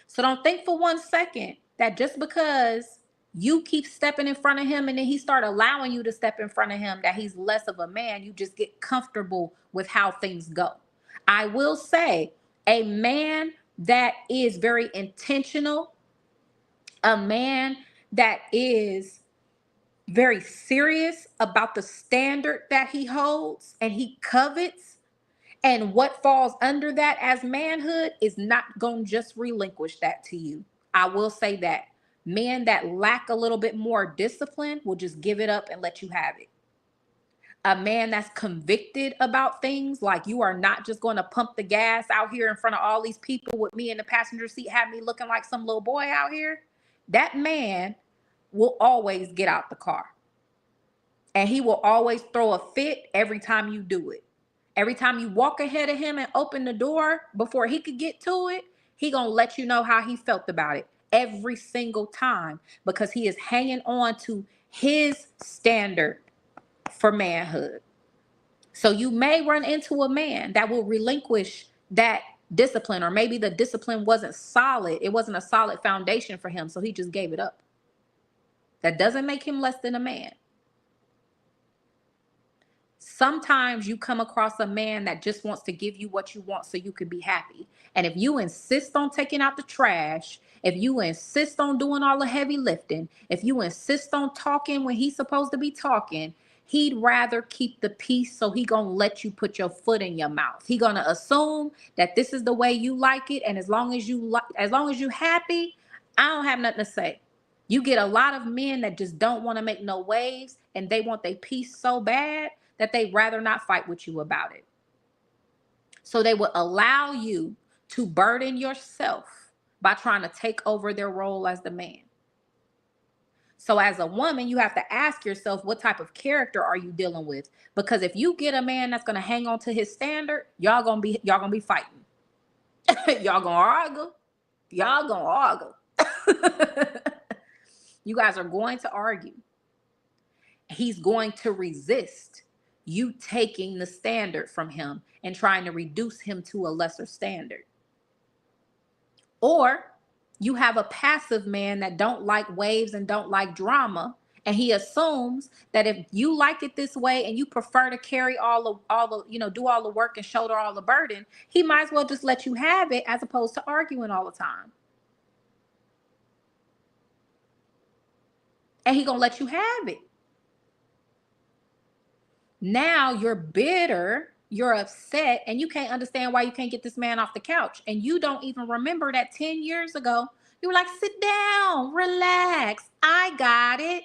So don't think for 1 second that just because you keep stepping in front of him and then he start allowing you to step in front of him, that he's less of a man. You just get comfortable with how things go. I will say, a man that is very intentional, a man that is very serious about the standard that he holds and he covets, and what falls under that as manhood, is not going to just relinquish that to you. I will say that. Men that lack a little bit more discipline will just give it up and let you have it. A man that's convicted about things, like you are not just going to pump the gas out here in front of all these people with me in the passenger seat, have me looking like some little boy out here. That man will always get out the car. And he will always throw a fit every time you do it. Every time you walk ahead of him and open the door before he could get to it, he gonna let you know how he felt about it every single time, because he is hanging on to his standard for manhood. So you may run into a man that will relinquish that discipline, or maybe the discipline wasn't solid. It wasn't a solid foundation for him, so he just gave it up. That doesn't make him less than a man. Sometimes you come across a man that just wants to give you what you want so you can be happy. And if you insist on taking out the trash, if you insist on doing all the heavy lifting, if you insist on talking when he's supposed to be talking, he'd rather keep the peace, so he gonna let you put your foot in your mouth. He gonna assume that this is the way you like it, and as long as you happy, I don't have nothing to say. You get a lot of men that just don't want to make no waves, and they want their peace so bad that they'd rather not fight with you about it. So they will allow you to burden yourself by trying to take over their role as the man. So as a woman, you have to ask yourself, what type of character are you dealing with? Because if you get a man that's going to hang on to his standard, y'all going to be fighting. Y'all going to argue. Y'all going to argue. You guys are going to argue. He's going to resist you taking the standard from him and trying to reduce him to a lesser standard. Or you have a passive man that don't like waves and don't like drama, and he assumes that if you like it this way and you prefer to carry all the do all the work and shoulder all the burden, he might as well just let you have it as opposed to arguing all the time. And he gonna let you have it. Now you're bitter, you're upset, and you can't understand why you can't get this man off the couch. And you don't even remember that 10 years ago, you were like, sit down, relax. I got it.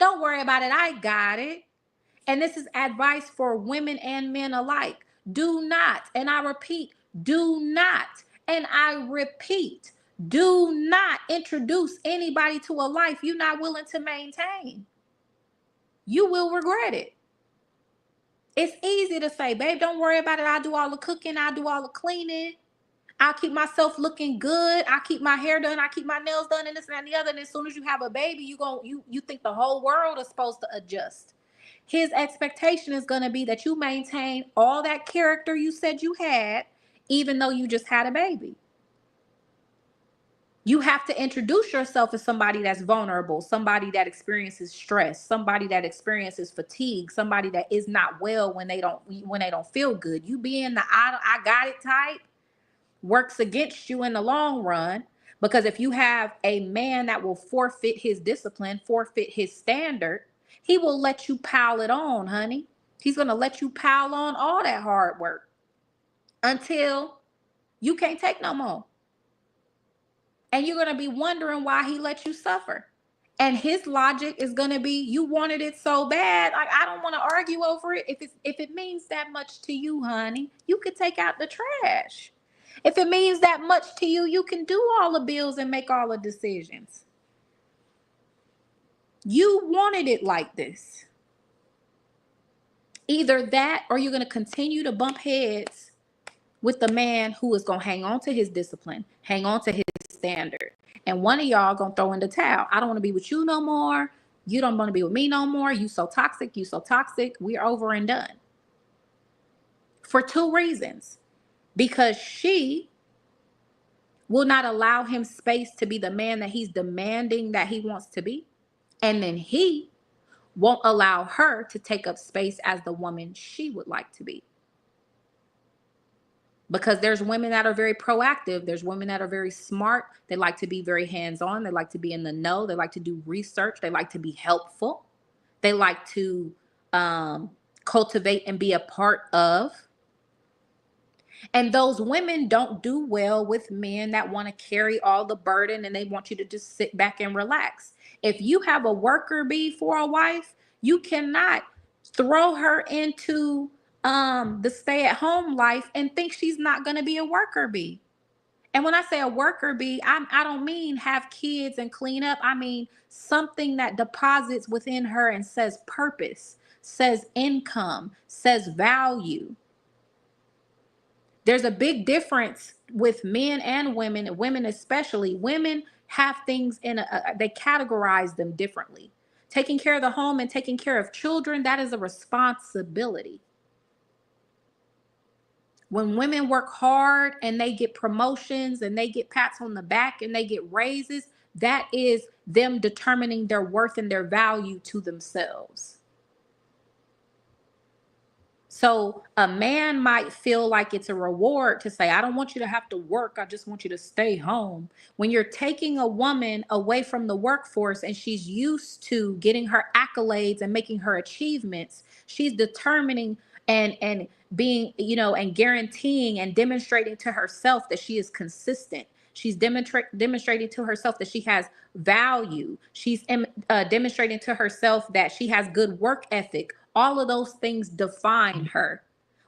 Don't worry about it. I got it. And this is advice for women and men alike. Do not, and I repeat, do not, and I repeat, do not introduce anybody to a life you're not willing to maintain. You will regret it. It's easy to say, babe, don't worry about it. I'll do all the cooking. I'll do all the cleaning. I'll keep myself looking good. I'll keep my hair done. I'll keep my nails done and this and that and the other. And as soon as you have a baby, you think the whole world is supposed to adjust. His expectation is going to be that you maintain all that character you said you had, even though you just had a baby. You have to introduce yourself as somebody that's vulnerable, somebody that experiences stress, somebody that experiences fatigue, somebody that is not well when they don't feel good. You being the I got it type works against you in the long run, because if you have a man that will forfeit his discipline, forfeit his standard, he will let you pile it on, honey. He's going to let you pile on all that hard work until you can't take no more. And you're going to be wondering why he let you suffer. And his logic is going to be, you wanted it so bad. Like, I don't want to argue over it. If it means that much to you, honey, you could take out the trash. If it means that much to you, you can do all the bills and make all the decisions. You wanted it like this. Either that, or you're going to continue to bump heads with the man who is going to hang on to his discipline, hang on to his standard. And one of y'all going to throw in the towel. I don't want to be with you no more. You don't want to be with me no more. You so toxic. You so toxic. We're over and done. For two reasons. Because she will not allow him space to be the man that he's demanding that he wants to be. And then he won't allow her to take up space as the woman she would like to be. Because there's women that are very proactive. There's women that are very smart. They like to be very hands-on. They like to be in the know. They like to do research. They like to be helpful. They like to cultivate and be a part of. And those women don't do well with men that want to carry all the burden and they want you to just sit back and relax. If you have a worker bee for a wife, you cannot throw her into the stay-at-home life and think she's not going to be a worker bee. And when I say a worker bee, I don't mean have kids and clean up. I mean something that deposits within her and says purpose, says income, says value. There's a big difference with men and women especially. Women have things they categorize them differently. Taking care of the home and taking care of children, that is a responsibility. When women work hard and they get promotions and they get pats on the back and they get raises, that is them determining their worth and their value to themselves. So a man might feel like it's a reward to say, I don't want you to have to work. I just want you to stay home. When you're taking a woman away from the workforce and she's used to getting her accolades and making her achievements, she's determining and being, and guaranteeing and demonstrating to herself that she is consistent. She's demonstrating to herself that she has value. She's demonstrating to herself that she has good work ethic. All of those things define her.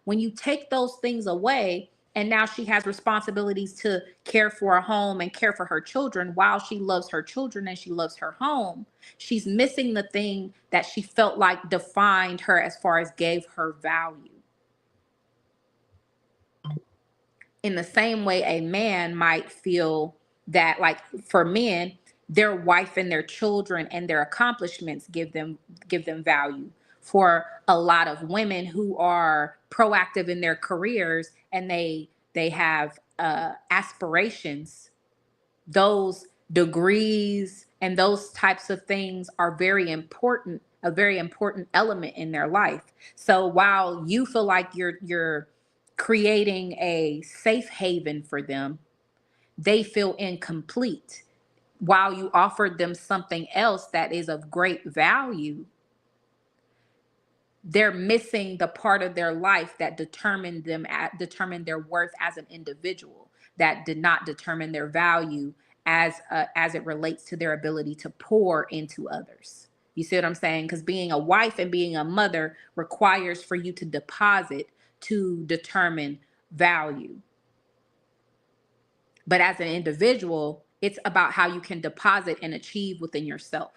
When you take those things away And now she has responsibilities to care for a home and care for her children. While she loves her children and she loves her home, she's missing the thing that she felt like defined her as far as gave her value. In the same way, a man might feel that, like, for men, their wife and their children and their accomplishments give them value. For a lot of women who are proactive in their careers and they have aspirations, those degrees and those types of things are very important, a very important element in their life. So while you feel like you're creating a safe haven for them, they feel incomplete. While you offered them something else that is of great value, they're missing the part of their life that determined their worth as an individual, that did not determine their value as it relates to their ability to pour into others. You see what I'm saying? Because being a wife and being a mother requires for you to deposit to determine value. But as an individual, it's about how you can deposit and achieve within yourself.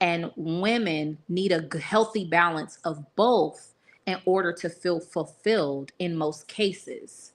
And women need a healthy balance of both in order to feel fulfilled in most cases.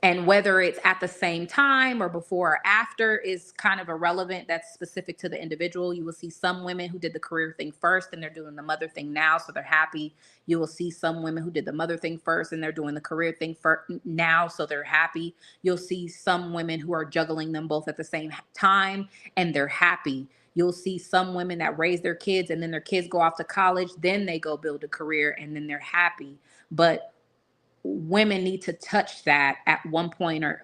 And whether it's at the same time or before or after is kind of irrelevant. That's specific to the individual. You will see some women who did the career thing first and they're doing the mother thing now, so they're happy. You will see some women who did the mother thing first and they're doing the career thing now, so they're happy. You'll see some women who are juggling them both at the same time and they're happy. You'll see some women that raise their kids and then their kids go off to college, then they go build a career and then they're happy. But women need to touch that at one point or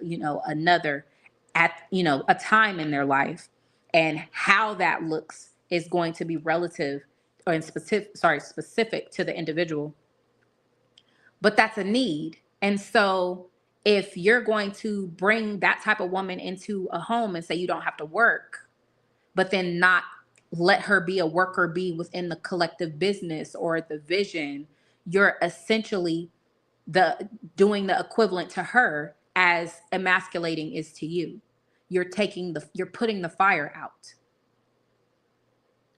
another, at a time in their life. And how that looks is going to be relative or specific to the individual, but that's a need. And so if you're going to bring that type of woman into a home and say you don't have to work, but then not let her be a worker bee within the collective business or the vision, you're essentially the doing the equivalent to her as emasculating is to you. You're putting the fire out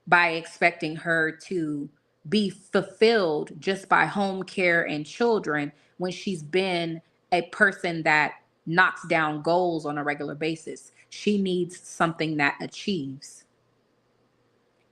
by expecting her to be fulfilled just by home care and children when she's been a person that knocks down goals on a regular basis. She needs something that achieves.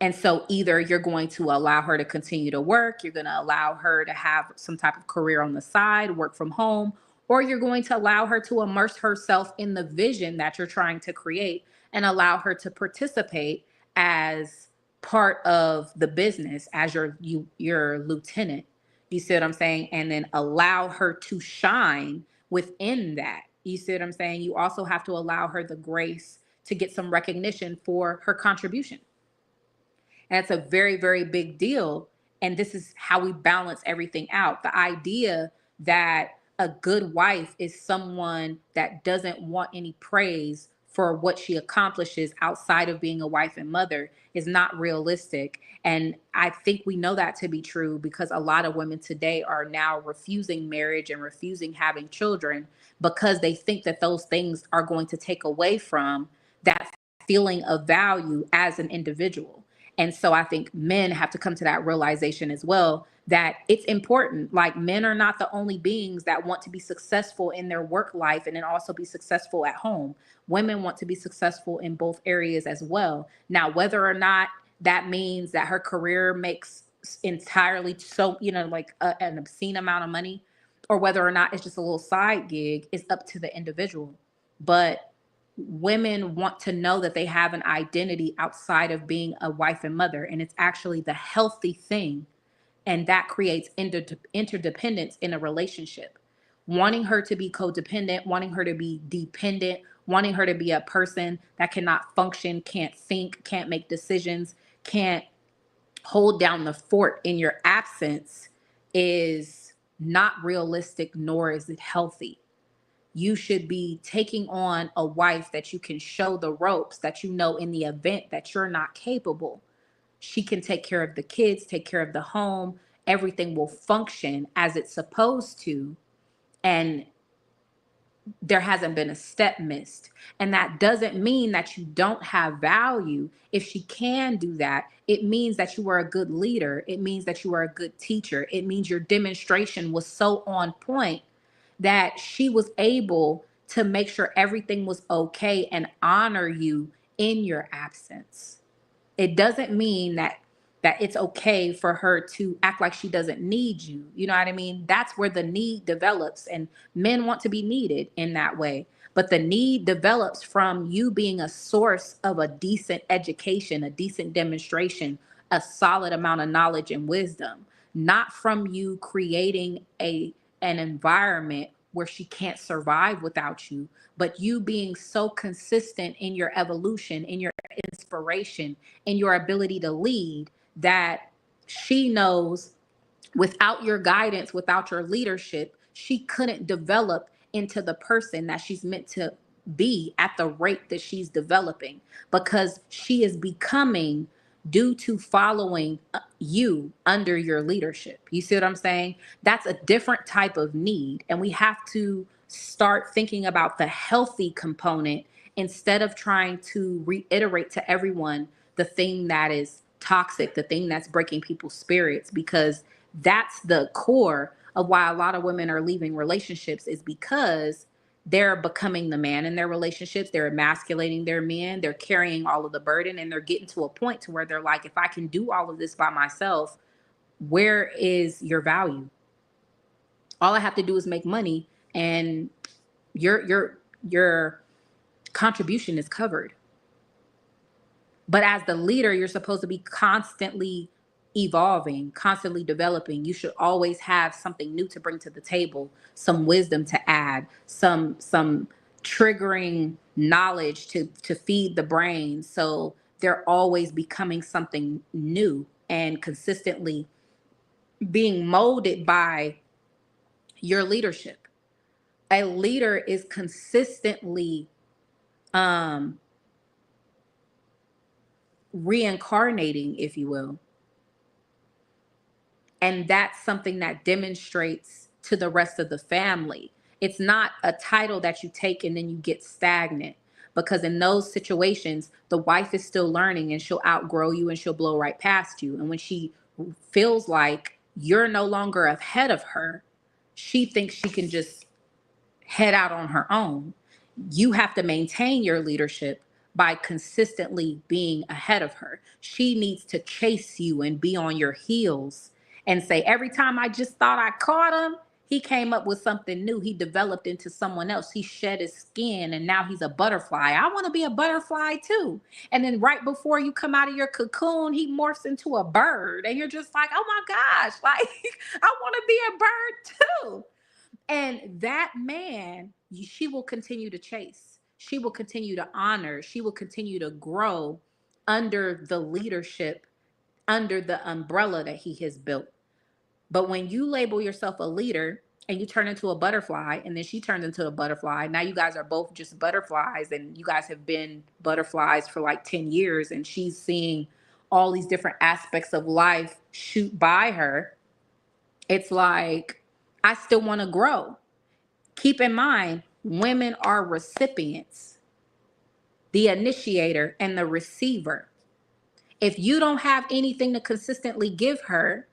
And so either you're going to allow her to continue to work, you're going to allow her to have some type of career on the side, work from home, or you're going to allow her to immerse herself in the vision that you're trying to create and allow her to participate as part of the business as your lieutenant. You see what I'm saying? And then allow her to shine within that. You see what I'm saying? You also have to allow her the grace to get some recognition for her contribution. And it's a very, very big deal. And this is how we balance everything out. The idea that a good wife is someone that doesn't want any praise for what she accomplishes outside of being a wife and mother is not realistic. And I think we know that to be true because a lot of women today are now refusing marriage and refusing having children because they think that those things are going to take away from that feeling of value as an individual. And so I think men have to come to that realization as well, that it's important. Like, men are not the only beings that want to be successful in their work life and then also be successful at home. Women want to be successful in both areas as well. Now, whether or not that means that her career makes entirely so, like an obscene amount of money, or whether or not it's just a little side gig is up to the individual. But women want to know that they have an identity outside of being a wife and mother, and it's actually the healthy thing, and that creates interdependence in a relationship. Wanting her to be codependent, wanting her to be dependent, wanting her to be a person that cannot function, can't think, can't make decisions, can't hold down the fort in your absence is not realistic, nor is it healthy. You should be taking on a wife that you can show the ropes, that in the event that you're not capable, she can take care of the kids, take care of the home, everything will function as it's supposed to. and there hasn't been a step missed. And that doesn't mean that you don't have value. If she can do that, it means that you are a good leader. It means that you are a good teacher. It means your demonstration was so on point that she was able to make sure everything was okay and honor you in your absence. It doesn't mean that it's okay for her to act like she doesn't need you. You know what I mean? That's where the need develops, and men want to be needed in that way. But the need develops from you being a source of a decent education, a decent demonstration, a solid amount of knowledge and wisdom, not from you creating an environment where she can't survive without you, but you being so consistent in your evolution, in your inspiration, in your ability to lead, that she knows without your guidance, without your leadership, she couldn't develop into the person that she's meant to be at the rate that she's developing, because she is becoming due to following you under your leadership. You see what I'm saying? That's a different type of need. And we have to start thinking about the healthy component instead of trying to reiterate to everyone the thing that is toxic, the thing that's breaking people's spirits, because that's the core of why a lot of women are leaving relationships, is because they're becoming the man in their relationships. They're emasculating their men. They're carrying all of the burden, and they're getting to a point to where they're like, if I can do all of this by myself, where is your value? All I have to do is make money, and your contribution is covered. But as the leader, you're supposed to be constantly evolving, constantly developing. You should always have something new to bring to the table, some wisdom to add, some triggering knowledge to feed the brain. So they're always becoming something new and consistently being molded by your leadership. A leader is consistently reincarnating, if you will. And that's something that demonstrates to the rest of the family. It's not a title that you take and then you get stagnant, because in those situations, the wife is still learning and she'll outgrow you and she'll blow right past you. And when she feels like you're no longer ahead of her, she thinks she can just head out on her own. You have to maintain your leadership by consistently being ahead of her. She needs to chase you and be on your heels and say, every time I just thought I caught him, he came up with something new. He developed into someone else. He shed his skin and now he's a butterfly. I want to be a butterfly too. And then right before you come out of your cocoon, he morphs into a bird. And you're just like, oh my gosh, like I want to be a bird too. And that man, she will continue to chase. She will continue to honor. She will continue to grow under the leadership, under the umbrella that he has built. But when you label yourself a leader and you turn into a butterfly, and then she turns into a butterfly, now you guys are both just butterflies, and you guys have been butterflies for like 10 years, and she's seeing all these different aspects of life shoot by her. It's like, I still want to grow. Keep in mind, women are recipients, the initiator and the receiver. If you don't have anything to consistently give her,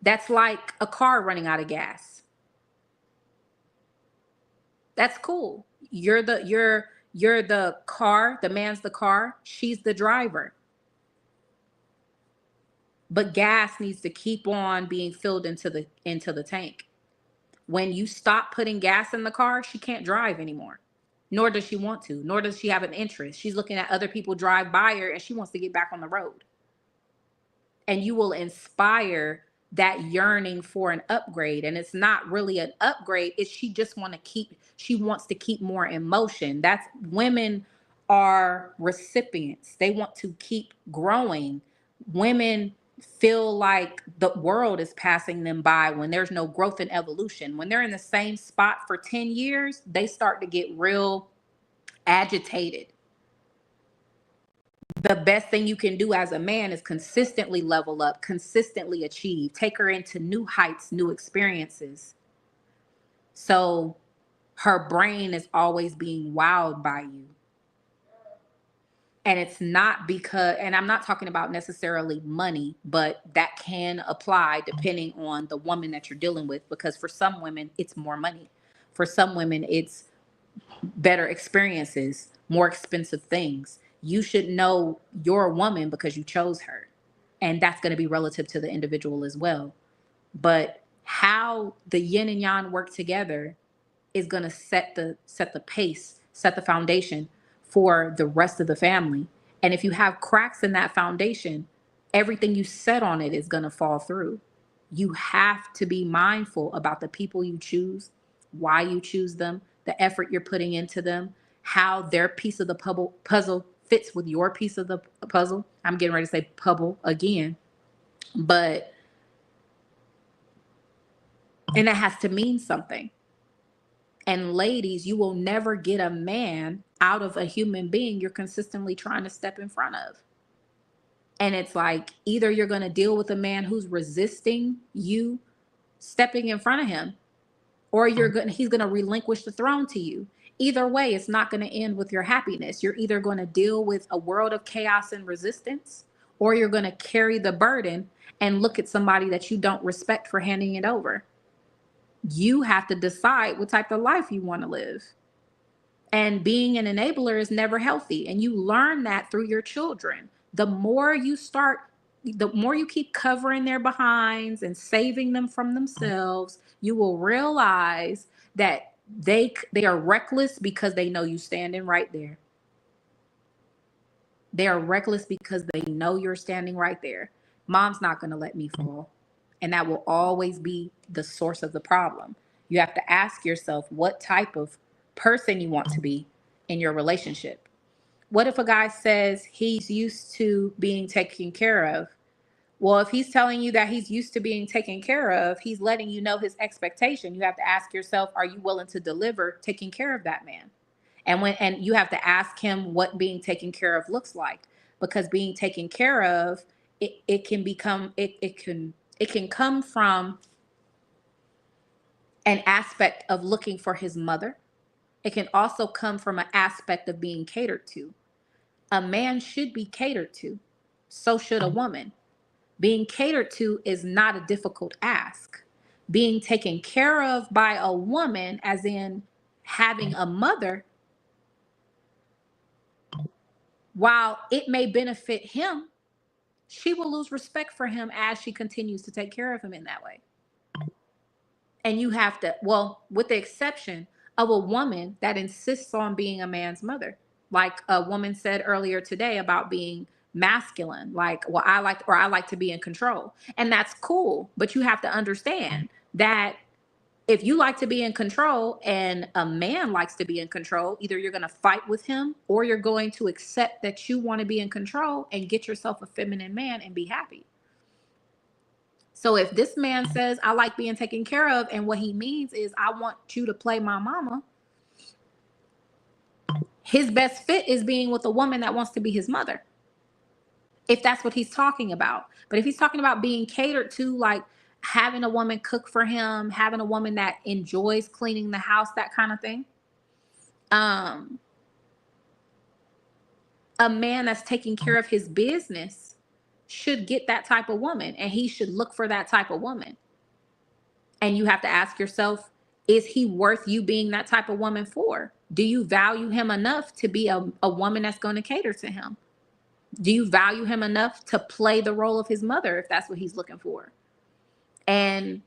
that's like a car running out of gas. That's cool. You're the car, the man's the car, she's the driver. But gas needs to keep on being filled into the tank. When you stop putting gas in the car, she can't drive anymore. Nor does she want to, nor does she have an interest. She's looking at other people drive by her and she wants to get back on the road. And you will inspire that yearning for an upgrade. And it's not really an upgrade. It's she wants to keep more emotion. That's, women are recipients. They want to keep growing. Women feel like the world is passing them by when there's no growth and evolution. When they're in the same spot for 10 years, they start to get real agitated. The best thing you can do as a man is consistently level up, consistently achieve, take her into new heights, new experiences. So her brain is always being wowed by you. And it's not because, and I'm not talking about necessarily money, but that can apply depending on the woman that you're dealing with. Because for some women, it's more money. For some women, it's better experiences, more expensive things. You should know your woman because you chose her. And that's going to be relative to the individual as well. But how the yin and yang work together is going to set the pace, set the foundation for the rest of the family. And if you have cracks in that foundation, everything you set on it is going to fall through. You have to be mindful about the people you choose, why you choose them, the effort you're putting into them, how their piece of the puzzle fits with your piece of the puzzle. I'm getting ready to say puzzle again, but and it has to mean something. And ladies, you will never get a man out of a human being you're consistently trying to step in front of. And it's like either you're going to deal with a man who's resisting you stepping in front of him, or he's going to relinquish the throne to you. Either way, it's not going to end with your happiness. You're either going to deal with a world of chaos and resistance, or you're going to carry the burden and look at somebody that you don't respect for handing it over. You have to decide what type of life you want to live. And being an enabler is never healthy. And you learn that through your children. The more you keep covering their behinds and saving them from themselves, you will realize that they are reckless because they know you standing right there. They are reckless because they know you're standing right there. Mom's not going to let me fall. And that will always be the source of the problem. You have to ask yourself what type of person you want to be in your relationship. What if a guy says he's used to being taken care of? Well, if he's telling you that he's used to being taken care of, he's letting you know his expectation. You have to ask yourself, are you willing to deliver taking care of that man? And you have to ask him what being taken care of looks like, because being taken care of, it can come from an aspect of looking for his mother. It can also come from an aspect of being catered to. A man should be catered to. So should a woman. Being catered to is not a difficult ask. Being taken care of by a woman, as in having a mother, while it may benefit him, she will lose respect for him as she continues to take care of him in that way. And you have to, well, with the exception of a woman that insists on being a man's mother. Like a woman said earlier today about being masculine, like, well, I like to be in control. And that's cool. But you have to understand that if you like to be in control and a man likes to be in control, either you're going to fight with him or you're going to accept that you want to be in control and get yourself a feminine man and be happy. So if this man says, I like being taken care of, and what he means is, I want you to play my mama, his best fit is being with a woman that wants to be his mother, if that's what he's talking about. But if he's talking about being catered to, like having a woman cook for him, having a woman that enjoys cleaning the house, that kind of thing, a man that's taking care of his business should get that type of woman, and he should look for that type of woman. And you have to ask yourself, is he worth you being that type of woman for? Do you value him enough to be a woman that's going to cater to him? Do you value him enough to play the role of his mother if that's what he's looking for? And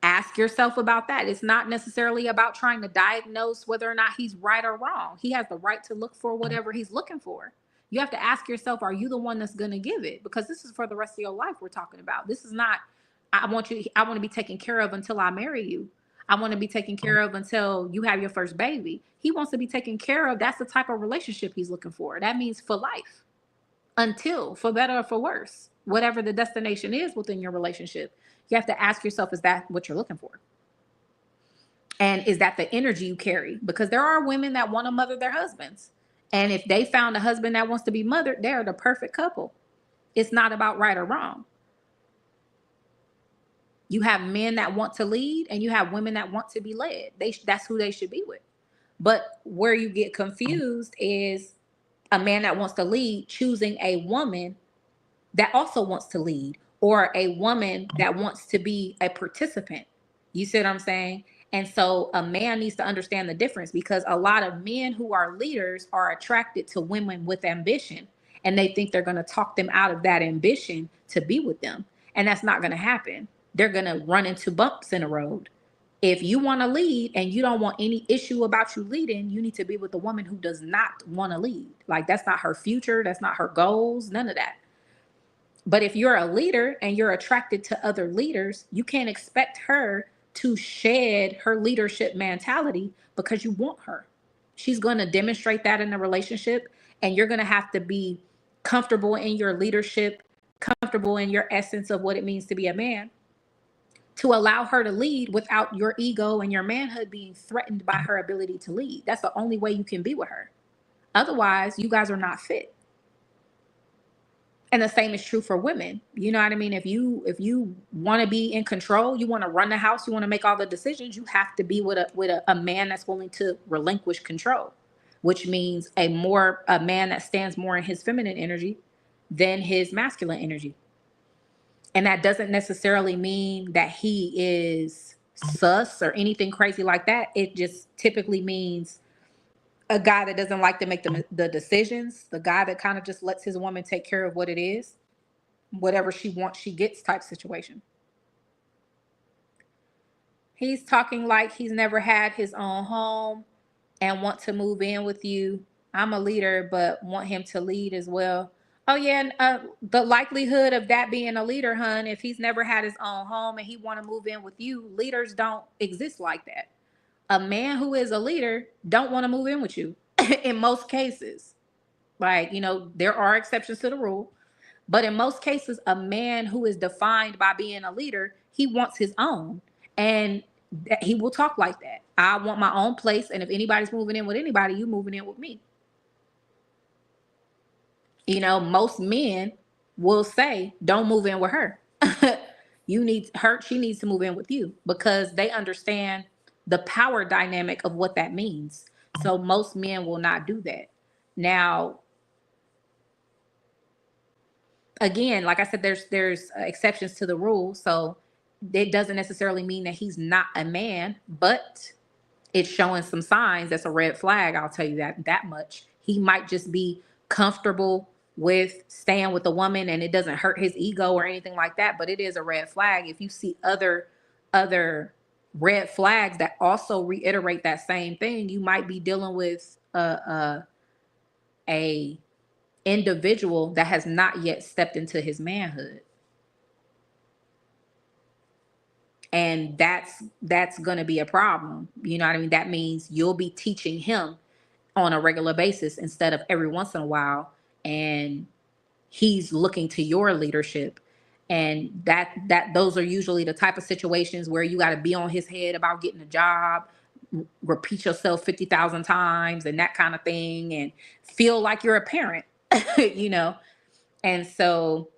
ask yourself about that. It's not necessarily about trying to diagnose whether or not he's right or wrong. He has the right to look for whatever he's looking for. You have to ask yourself, are you the one that's going to give it? Because this is for the rest of your life we're talking about. This is not, I want to be taken care of until I marry you. I want to be taken care of until you have your first baby. He wants to be taken care of. That's the type of relationship he's looking for. That means for life, until, for better or for worse, whatever the destination is within your relationship. You have to ask yourself, is that what you're looking for? And is that the energy you carry? Because there are women that want to mother their husbands. And if they found a husband that wants to be mothered, they're the perfect couple. It's not about right or wrong. You have men that want to lead and you have women that want to be led. That's who they should be with. But where you get confused is a man that wants to lead choosing a woman that also wants to lead, or a woman that wants to be a participant. You see what I'm saying? And so a man needs to understand the difference, because a lot of men who are leaders are attracted to women with ambition, and they think they're going to talk them out of that ambition to be with them. And that's not going to happen. They're going to run into bumps in the road. If you want to lead and you don't want any issue about you leading, you need to be with a woman who does not want to lead. Like, that's not her future. That's not her goals. None of that. But if you're a leader and you're attracted to other leaders, you can't expect her to shed her leadership mentality because you want her. She's going to demonstrate that in the relationship, and you're going to have to be comfortable in your leadership, comfortable in your essence of what it means to be a man, to allow her to lead without your ego and your manhood being threatened by her ability to lead. That's the only way you can be with her. Otherwise, you guys are not fit. And the same is true for women. You know what I mean? If you want to be in control, you want to run the house, you want to make all the decisions, you have to be with a man that's willing to relinquish control, which means a man that stands more in his feminine energy than his masculine energy. And that doesn't necessarily mean that he is sus or anything crazy like that. It just typically means a guy that doesn't like to make the decisions, the guy that kind of just lets his woman take care of what it is, whatever she wants, she gets type situation. He's talking like he's never had his own home and want to move in with you. I'm a leader, but want him to lead as well. Oh yeah, and the likelihood of that being a leader, hun, if he's never had his own home and he want to move in with you, leaders don't exist like that. A man who is a leader don't want to move in with you in most cases. Like, there are exceptions to the rule, but in most cases, a man who is defined by being a leader, he wants his own, and he will talk like that. I want my own place, and if anybody's moving in with anybody, you moving in with me. Most men will say, don't move in with her. You need her, she needs to move in with you, because they understand the power dynamic of what that means. So most men will not do that. Now, again, like I said, there's exceptions to the rule. So it doesn't necessarily mean that he's not a man, but it's showing some signs that's a red flag. I'll tell you that much. He might just be comfortable with staying with a woman and it doesn't hurt his ego or anything like that, but it is a red flag. If you see other red flags that also reiterate that same thing, you might be dealing with a individual that has not yet stepped into his manhood. And that's going to be a problem. You know what I mean? That means you'll be teaching him on a regular basis instead of every once in a while, and he's looking to your leadership. And that those are usually the type of situations where you got to be on his head about getting a job, repeat yourself 50,000 times and that kind of thing, and feel like you're a parent. And so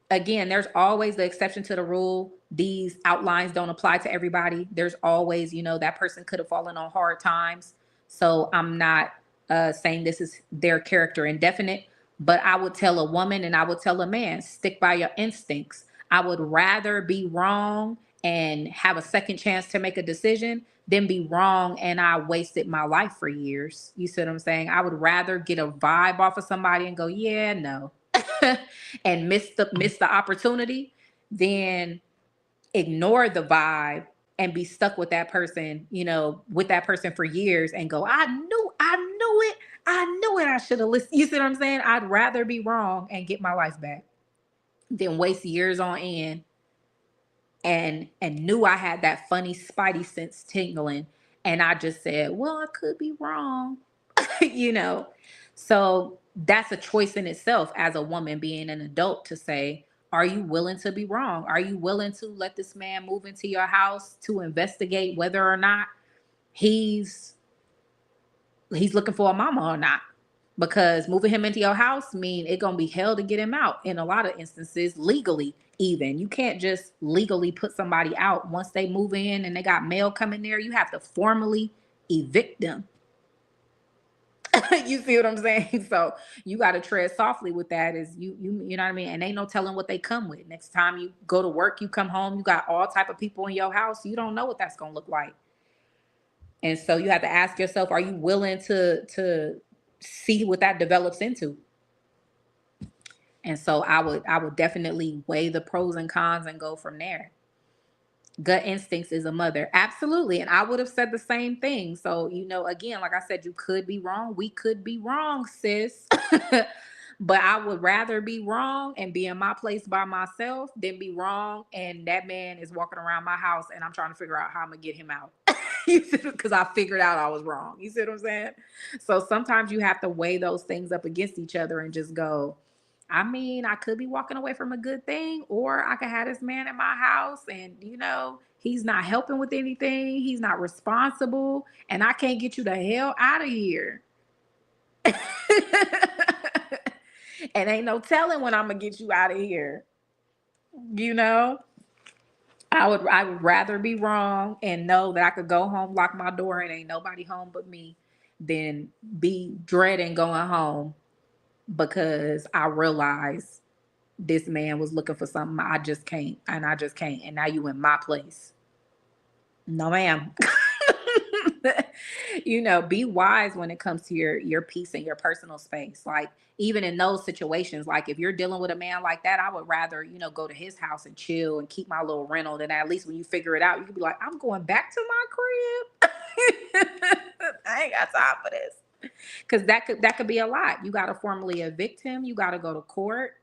again, there's always the exception to the rule. These outlines don't apply to everybody. There's always, that person could have fallen on hard times. So I'm not saying this is their character indefinite, but I would tell a woman and I would tell a man, stick by your instincts. I would rather be wrong and have a second chance to make a decision than be wrong and I wasted my life for years. You see what I'm saying? I would rather get a vibe off of somebody and go, yeah, no. And miss the opportunity, then ignore the vibe and be stuck with that person, for years and go, I knew it. I should have listened. You see what I'm saying? I'd rather be wrong and get my life back than waste years on end and knew I had that funny spidey sense tingling. And I just said, well, I could be wrong, So that's a choice in itself as a woman being an adult to say, are you willing to be wrong? Are you willing to let this man move into your house to investigate whether or not he's looking for a mama or not? because moving him into your house mean it gonna be hell to get him out in a lot of instances, legally. Even you can't just legally put somebody out once they move in and they got mail coming there. You have to formally evict them. You see what I'm saying? So you got to tread softly with that. Is you know what I mean? And ain't no telling what they come with. Next time you go to work, you come home, you got all type of people in your house. You don't know what that's gonna look like. And so you have to ask yourself, are you willing to see what that develops into? And so I would definitely weigh the pros and cons and go from there. Gut instincts is a mother. Absolutely. And I would have said the same thing. So, again, like I said, you could be wrong. We could be wrong, sis. But I would rather be wrong and be in my place by myself than be wrong and that man is walking around my house and I'm trying to figure out how I'm gonna get him out. Because I figured out I was wrong. You see what I'm saying? So sometimes you have to weigh those things up against each other and just go, I mean, I could be walking away from a good thing, or I could have this man in my house and, he's not helping with anything. He's not responsible, and I can't get you the hell out of here. And ain't no telling when I'm gonna get you out of here. You know, I would rather be wrong and know that I could go home, lock my door, and ain't nobody home but me, than be dreading going home because I realize this man was looking for something I just can't, and I just can't. And now you in my place. No, ma'am. Be wise when it comes to your peace and your personal space. Like even in those situations, like if you're dealing with a man like that, I would rather, go to his house and chill and keep my little rental. Then at least when you figure it out, you can be like, I'm going back to my crib. I ain't got time for this. Because that could be a lot. You gotta formally evict him, you gotta go to court,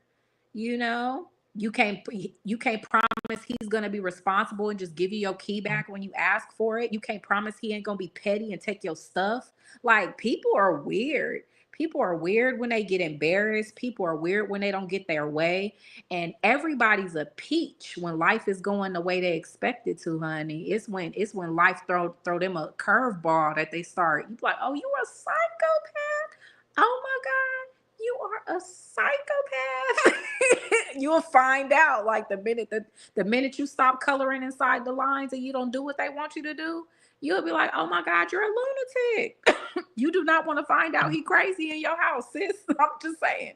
you know. You can't promise he's gonna be responsible and just give you your key back when you ask for it. You can't promise he ain't gonna be petty and take your stuff. Like people are weird. People are weird when they get embarrassed. People are weird when they don't get their way. And everybody's a peach when life is going the way they expect it to, honey. It's when life throw them a curveball that they start. You like, oh, you a psychopath? Oh my God, you are a psychopath. You'll find out like the minute you stop coloring inside the lines and you don't do what they want you to do, you'll be like, oh my God, you're a lunatic. You do not want to find out he crazy in your house, sis. I'm just saying.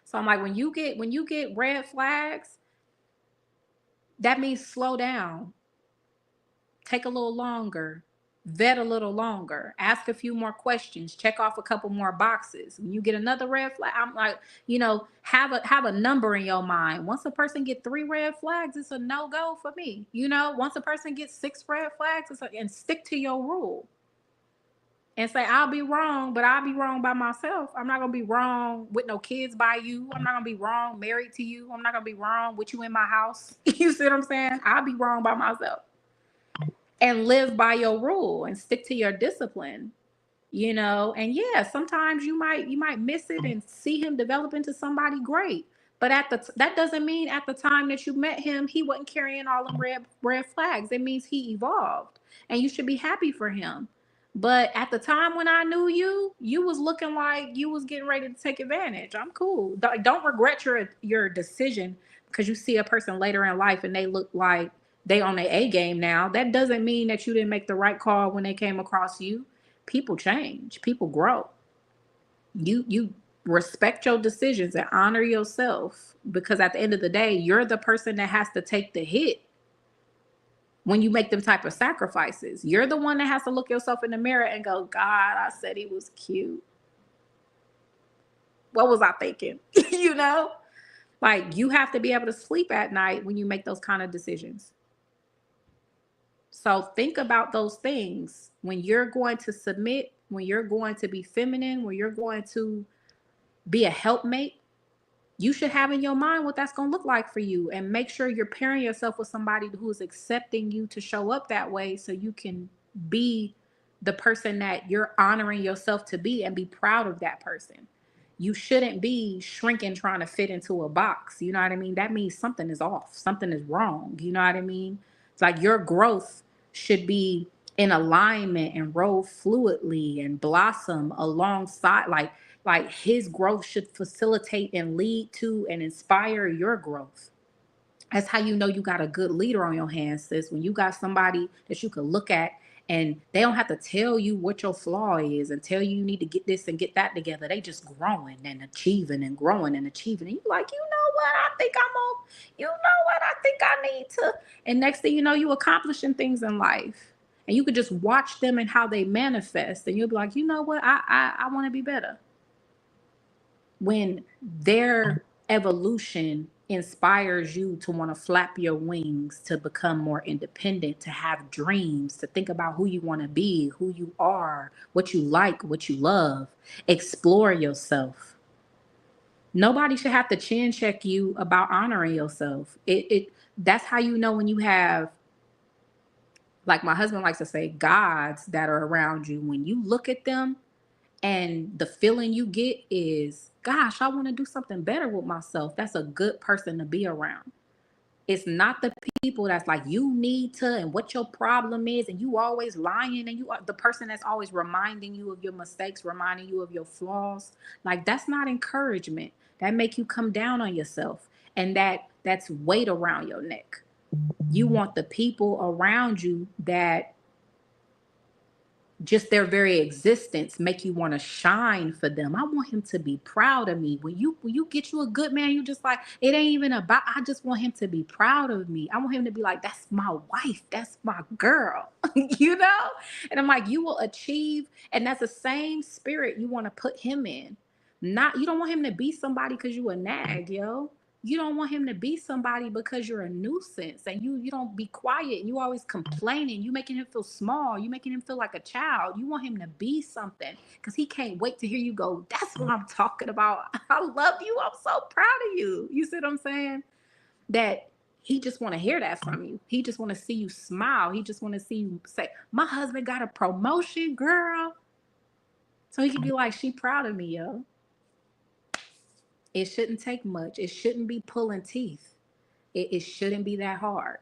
So I'm like, when you get red flags, that means slow down, take a little longer, vet a little longer, ask a few more questions, check off a couple more boxes. When you get another red flag, I'm like, have a number in your mind. Once a person get 3 red flags, it's a no-go for me. Once a person gets 6 red flags, and stick to your rule. And say, I'll be wrong, but I'll be wrong by myself. I'm not gonna be wrong with no kids by you. I'm not gonna be wrong married to you. I'm not gonna be wrong with you in my house. You see what I'm saying? I'll be wrong by myself. And live by your rule and stick to your discipline. And yeah, sometimes you might miss it and see him develop into somebody great, but that doesn't mean at the time that you met him he wasn't carrying all them red flags. It means he evolved, and you should be happy for him. But at the time when I knew you, you was looking like you was getting ready to take advantage. I'm cool. Don't regret your decision because you see a person later in life and they look like they on their A game now. That doesn't mean that you didn't make the right call when they came across you. People change, people grow. You respect your decisions and honor yourself, because at the end of the day, you're the person that has to take the hit when you make them type of sacrifices. You're the one that has to look yourself in the mirror and go, God, I said he was cute. What was I thinking? you know like you have to be able to sleep at night when you make those kind of decisions. So think about those things when you're going to submit, when you're going to be feminine, when you're going to be a helpmate. You should have in your mind what that's going to look like for you, and make sure you're pairing yourself with somebody who is accepting you to show up that way so you can be the person that you're honoring yourself to be and be proud of that person. You shouldn't be shrinking trying to fit into a box. You know what I mean? That means something is off, something is wrong. You know what I mean? It's like your growth should be in alignment and roll fluidly and blossom alongside, like his growth should facilitate and lead to and inspire your growth. That's how you know you got a good leader on your hands, sis. When you got somebody that you can look at and they don't have to tell you what your flaw is and tell you need to get this and get that together. They just growing and achieving and growing and achieving. And you like, you know what? I think I'm on, you know what? I think I need to. And next thing you know, you accomplishing things in life. And you could just watch them and how they manifest. And you'll be like, you know what? I want to be better. When their evolution inspires you to want to flap your wings, to become more independent, to have dreams, to think about who you want to be, who you are, what you like, what you love, explore yourself. Nobody should have to chin check you about honoring yourself. It that's how you know when you have, like my husband likes to say, gods that are around you. When you look at them and the feeling you get is, gosh, I want to do something better with myself. That's a good person to be around. It's not the people that's like, you need to, and what your problem is, and you always lying, and you are the person that's always reminding you of your mistakes, reminding you of your flaws. Like, that's not encouragement. That make you come down on yourself. And that's weight around your neck. You want the people around you that just their very existence make you want to shine for them. I want him to be proud of me. When you get you a good man, you just like, it ain't even about, I just want him to be proud of me. I want him to be like, that's my wife, that's my girl. you know and I'm like, you will achieve. And that's the same spirit you want to put him in. Not, you don't want him to be somebody because you a nag, yo. You don't want him to be somebody because you're a nuisance and you don't be quiet and you always complaining. You making him feel small. You making him feel like a child. You want him to be something because he can't wait to hear you go, that's what I'm talking about. I love you. I'm so proud of you. You see what I'm saying? That he just want to hear that from you. He just want to see you smile. He just want to see you say, my husband got a promotion, girl. So he can be like, she proud of me, yo. It shouldn't take much. It shouldn't be pulling teeth. It shouldn't be that hard.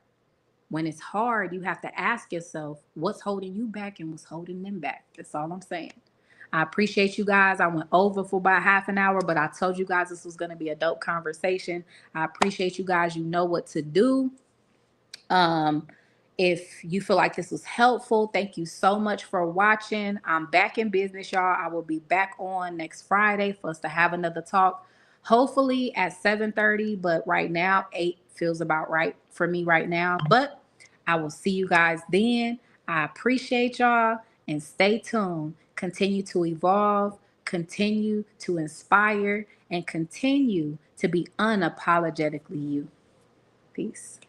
When it's hard, you have to ask yourself what's holding you back and what's holding them back. That's all I'm saying. I appreciate you guys. I went over for about half an hour, but I told you guys this was going to be a dope conversation. I appreciate you guys. You know what to do. Um, if you feel like this was helpful, thank you so much for watching. I'm back in business, y'all. I will be back on next Friday for us to have another talk, hopefully at 7:30. But right now, 8 feels about right for me right now. But I will see you guys then. I appreciate y'all and stay tuned. Continue to evolve, continue to inspire, and continue to be unapologetically you. Peace.